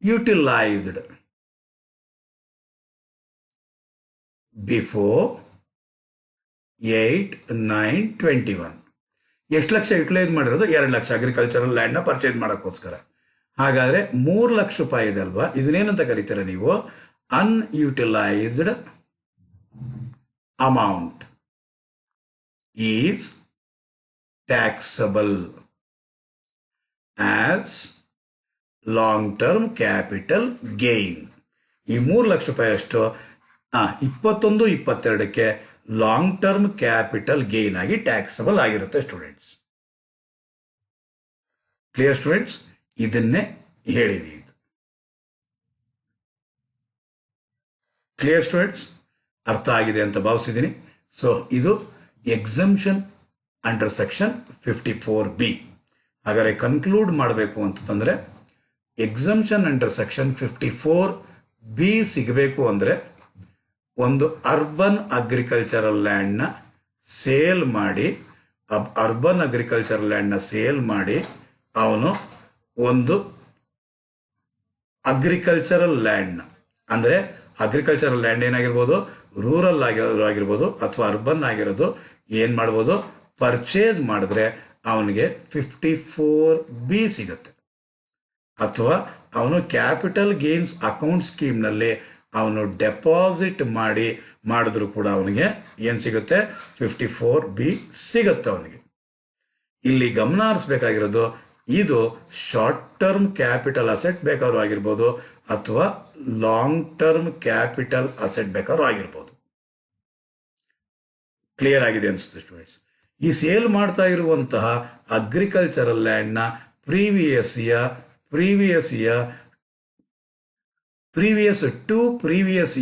utilised before 8/9/21. ಎಷ್ಟು ಲಕ್ಷ ಯುಟಿಲೈಸ್ ಮಾಡಿರೋದು? 2 ಲಕ್ಷ ಅಗ್ರಿಕಲ್ಚರಲ್ ಲ್ಯಾಂಡ್ನ ಪರ್ಚೇಸ್ ಮಾಡೋಕ್ಕೋಸ್ಕರ. ಹಾಗಾದರೆ 3 ಲಕ್ಷ ರೂಪಾಯಿ ಇದೆ ಅಲ್ವಾ, ಇದನ್ನೇನಂತ ಕರೀತೀರ ನೀವು? Unutilised amount is taxable as long term capital gain. ಈ 3 ಲಕ್ಷ ರೂಪಾಯಿ ಅಷ್ಟು 21/22ಕ್ಕೆ ಲಾಂಗ್ ಟರ್ಮ್ ಕ್ಯಾಪಿಟಲ್ ಗೇನ್ ಆಗಿ ಟ್ಯಾಕ್ಸಬಲ್ ಆಗಿರುತ್ತೆ ಸ್ಟೂಡೆಂಟ್ಸ್. Clear students? ಇದನ್ನೇ ಹೇಳಿದೀವಿ. Clear students? ಅರ್ಥ ಆಗಿದೆ ಅಂತ ಭಾವಿಸಿದ್ದೀನಿ. ಸೊ ಇದು ಎಕ್ಸಂಪ್ಷನ್ ಅಂಡರ್ ಸೆಕ್ಷನ್ 54B. ಹಾಗಾದರೆ ಕನ್ಕ್ಲೂಡ್ ಮಾಡಬೇಕು ಅಂತಂದರೆ, ಎಕ್ಸಂಪ್ಷನ್ ಅಂಡರ್ ಸೆಕ್ಷನ್ 54B ಸಿಗಬೇಕು ಅಂದರೆ ಒಂದು ಅರ್ಬನ್ ಅಗ್ರಿಕಲ್ಚರಲ್ ಲ್ಯಾಂಡ್ನ ಸೇಲ್ ಮಾಡಿ ಅವನು ಒಂದು ಅಗ್ರಿಕಲ್ಚರಲ್ ಲ್ಯಾಂಡ್ನ, ಅಂದರೆ ಅಗ್ರಿಕಲ್ಚರಲ್ ಲ್ಯಾಂಡ್ ಏನಾಗಿರ್ಬೋದು, ರೂರಲ್ ಆಗಿರ್ಬೋದು ಅಥವಾ ಅರ್ಬನ್ ಆಗಿರೋದು, ಏನು ಮಾಡ್ಬೋದು? ಪರ್ಚೇಸ್ ಮಾಡಿದ್ರೆ ಅವನಿಗೆ 54B ಸಿಗುತ್ತೆ. ಅಥವಾ ಅವನು ಕ್ಯಾಪಿಟಲ್ ಗೇನ್ಸ್ ಅಕೌಂಟ್ ಸ್ಕೀಮ್ನಲ್ಲಿ ಅವನು ಡೆಪಾಸಿಟ್ ಮಾಡಿದ್ರು ಕೂಡ ಅವನಿಗೆ ಏನು ಸಿಗುತ್ತೆ? 54B ಸಿಗುತ್ತೆ ಅವನಿಗೆ. ಇಲ್ಲಿ ಗಮನ ಹರಿಸ್ಬೇಕಾಗಿರೋದು, ಇದು ಶಾರ್ಟ್ ಟರ್ಮ್ ಕ್ಯಾಪಿಟಲ್ ಅಸೆಟ್ ಬೇಕಾದ್ರೂ ಆಗಿರ್ಬೋದು ಅಥವಾ ಲಾಂಗ್ ಟರ್ಮ್ ಕ್ಯಾಪಿಟಲ್ ಅಸೆಟ್ ಬೇಕಾದ್ರೂ ಆಗಿರ್ಬೋದು. ಕ್ಲಿಯರ್ ಆಗಿದೆ ಅನಿಸುತ್ತೆ ಸ್ಟೂಡೆಂಟ್ಸ್. ಈ ಸೇಲ್ ಮಾಡ್ತಾ ಇರುವಂತಹ ಅಗ್ರಿಕಲ್ಚರಲ್ ಲ್ಯಾಂಡ್ನ ಪ್ರೀವಿಯಸ್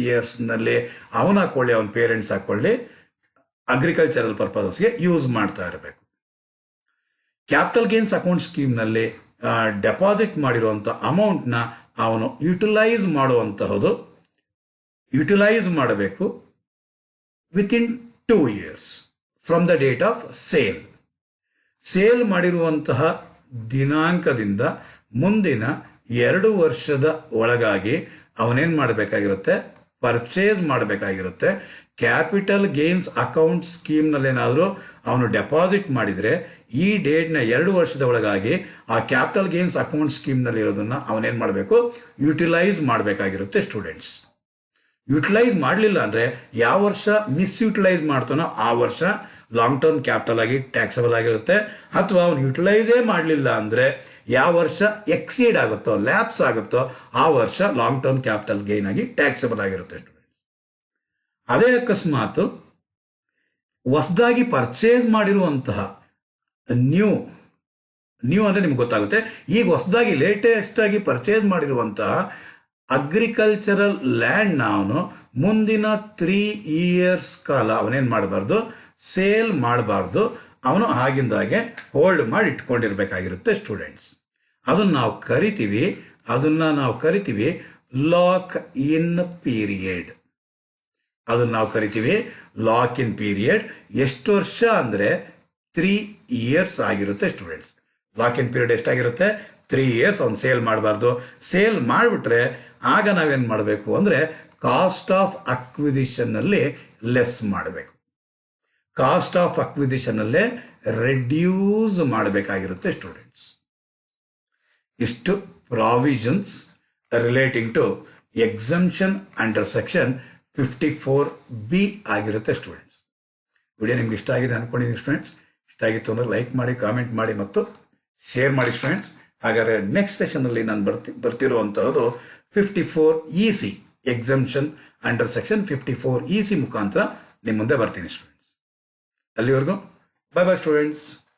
ಇಯರ್ಸ್ನಲ್ಲಿ ಅವನ ಹಾಕೊಳ್ಳಿ, ಅವನ ಪೇರೆಂಟ್ಸ್ ಹಾಕೊಳ್ಳಿ, ಅಗ್ರಿಕಲ್ಚರಲ್ ಪರ್ಪಸಸ್ಗೆ ಯೂಸ್ ಮಾಡ್ತಾ ಇರಬೇಕು. ಕ್ಯಾಪಿಟಲ್ ಗೇನ್ಸ್ ಅಕೌಂಟ್ ಸ್ಕೀಮ್ನಲ್ಲಿ ಡೆಪಾಸಿಟ್ ಮಾಡಿರುವಂಥ ಅಮೌಂಟ್ನ ಅವನು ಯುಟಿಲೈಸ್ ಮಾಡಬೇಕು within 2 years from the date of sale ಮಾಡಿರುವಂತಹ ದಿನಾಂಕದಿಂದ ಮುಂದಿನ 2 ವರ್ಷದ ಒಳಗಾಗಿ ಅವನೇನು ಮಾಡಬೇಕಾಗಿರುತ್ತೆ, ಪರ್ಚೇಸ್ ಮಾಡಬೇಕಾಗಿರುತ್ತೆ. ಕ್ಯಾಪಿಟಲ್ ಗೇನ್ಸ್ ಅಕೌಂಟ್ ಸ್ಕೀಮ್ನಲ್ಲೇನಾದರೂ ಅವನು ಡೆಪಾಸಿಟ್ ಮಾಡಿದರೆ ಈ ಡೇಟ್ನ 2 ವರ್ಷದ ಒಳಗಾಗಿ ಆ ಕ್ಯಾಪಿಟಲ್ ಗೇನ್ಸ್ ಅಕೌಂಟ್ ಸ್ಕೀಮ್ನಲ್ಲಿರೋದನ್ನು ಅವನೇನು ಮಾಡಬೇಕು, ಯುಟಿಲೈಸ್ ಮಾಡಬೇಕಾಗಿರುತ್ತೆ ಸ್ಟೂಡೆಂಟ್ಸ್. ಯುಟಿಲೈಸ್ ಮಾಡಲಿಲ್ಲ ಅಂದರೆ ಯಾವ ವರ್ಷ ಮಿಸ್ಯುಟಿಲೈಸ್ ಮಾಡ್ತಾನೋ ಆ ವರ್ಷ ಲಾಂಗ್ ಟರ್ಮ್ ಕ್ಯಾಪಿಟಲ್ ಆಗಿ ಟ್ಯಾಕ್ಸಬಲ್ ಆಗಿರುತ್ತೆ. ಅಥವಾ ಅವನು ಯುಟಿಲೈಸೇ ಮಾಡಲಿಲ್ಲ ಅಂದರೆ ಯಾವ ವರ್ಷ ಎಕ್ಸೀಡ್ ಆಗುತ್ತೋ, ಲ್ಯಾಪ್ಸ್ ಆಗುತ್ತೋ ಆ ವರ್ಷ ಲಾಂಗ್ ಟರ್ಮ್ ಕ್ಯಾಪಿಟಲ್ ಗೇನ್ ಆಗಿ ಟ್ಯಾಕ್ಸಬಲ್ ಆಗಿರುತ್ತೆ ಸ್ಟೂಡೆಂಟ್ಸ್. ಅದೇ ಅಕಸ್ಮಾತು ಹೊಸದಾಗಿ ಪರ್ಚೇಸ್ ಮಾಡಿರುವಂತಹ ನ್ಯೂ ಅಂದರೆ ನಿಮ್ಗೆ ಗೊತ್ತಾಗುತ್ತೆ, ಈಗ ಹೊಸದಾಗಿ ಲೇಟೆಸ್ಟ್ ಆಗಿ ಪರ್ಚೇಸ್ ಮಾಡಿರುವಂತಹ ಅಗ್ರಿಕಲ್ಚರಲ್ ಲ್ಯಾಂಡ್ನ ಅವನು ಮುಂದಿನ 3 years ಕಾಲ ಅವನೇನು ಮಾಡಬಾರ್ದು, ಸೇಲ್ ಮಾಡಬಾರ್ದು, ಅವನು ಆಗಿಂದಾಗೆ ಹೋಲ್ಡ್ ಮಾಡಿ ಇಟ್ಕೊಂಡಿರ್ಬೇಕಾಗಿರುತ್ತೆ ಸ್ಟೂಡೆಂಟ್ಸ್. ಅದನ್ನು ನಾವು ಕರಿತೀವಿ ಲಾಕ್ ಇನ್ ಪೀರಿಯಡ್. ಎಷ್ಟು ವರ್ಷ ಅಂದರೆ 3 years ಆಗಿರುತ್ತೆ ಸ್ಟೂಡೆಂಟ್ಸ್. ಲಾಕ್ ಇನ್ ಪೀರಿಯಡ್ ಎಷ್ಟಾಗಿರುತ್ತೆ, 3 years. ಅವ್ನು ಸೇಲ್ ಮಾಡಬಾರ್ದು. ಸೇಲ್ ಮಾಡಿಬಿಟ್ರೆ ಆಗ ನಾವೇನು ಮಾಡಬೇಕು ಅಂದರೆ ಕಾಸ್ಟ್ ಆಫ್ ಅಕ್ವಿಸಿಷನ್ನಲ್ಲಿ ಲೆಸ್ ಮಾಡಬೇಕು. ಕಾಸ್ಟ್ ಆಫ್ ಅಕ್ವಿಸಿಷನ್ನಲ್ಲೇ ರೆಡ್ಯೂಸ್ ಮಾಡಬೇಕಾಗಿರುತ್ತೆ ಸ್ಟೂಡೆಂಟ್ಸ್. ಇಷ್ಟು provisions relating to exemption under section 54B ಆಗಿರುತ್ತೆ ಸ್ಟೂಡೆಂಟ್ಸ್. ವಿಡಿಯೋ ನಿಮ್ಗೆ ಇಷ್ಟ ಆಗಿದೆ ಅಂದ್ಕೊಂಡಿದ್ದೀನಿ ಸ್ಟೂಡೆಂಟ್ಸ್. ಇಷ್ಟ ಆಗಿತ್ತು ಅಂದರೆ ಲೈಕ್ ಮಾಡಿ, ಕಾಮೆಂಟ್ ಮಾಡಿ ಮತ್ತು ಶೇರ್ ಮಾಡಿ ಸ್ಟೂಡೆಂಟ್ಸ್. ಹಾಗಾದರೆ ನೆಕ್ಸ್ಟ್ ಸೆಷನ್ನಲ್ಲಿ ನಾನು ಬರ್ತಿರುವಂಥದ್ದು 54EC exemption under section 54EC ಮುಖಾಂತರ ನಿಮ್ಮ ಮುಂದೆ ಬರ್ತೀನಿ ಸ್ಟೂಡೆಂಟ್ಸ್. ಅಲ್ಲಿವರೆಗೂ ಬಾಯ್ ಸ್ಟೂಡೆಂಟ್ಸ್.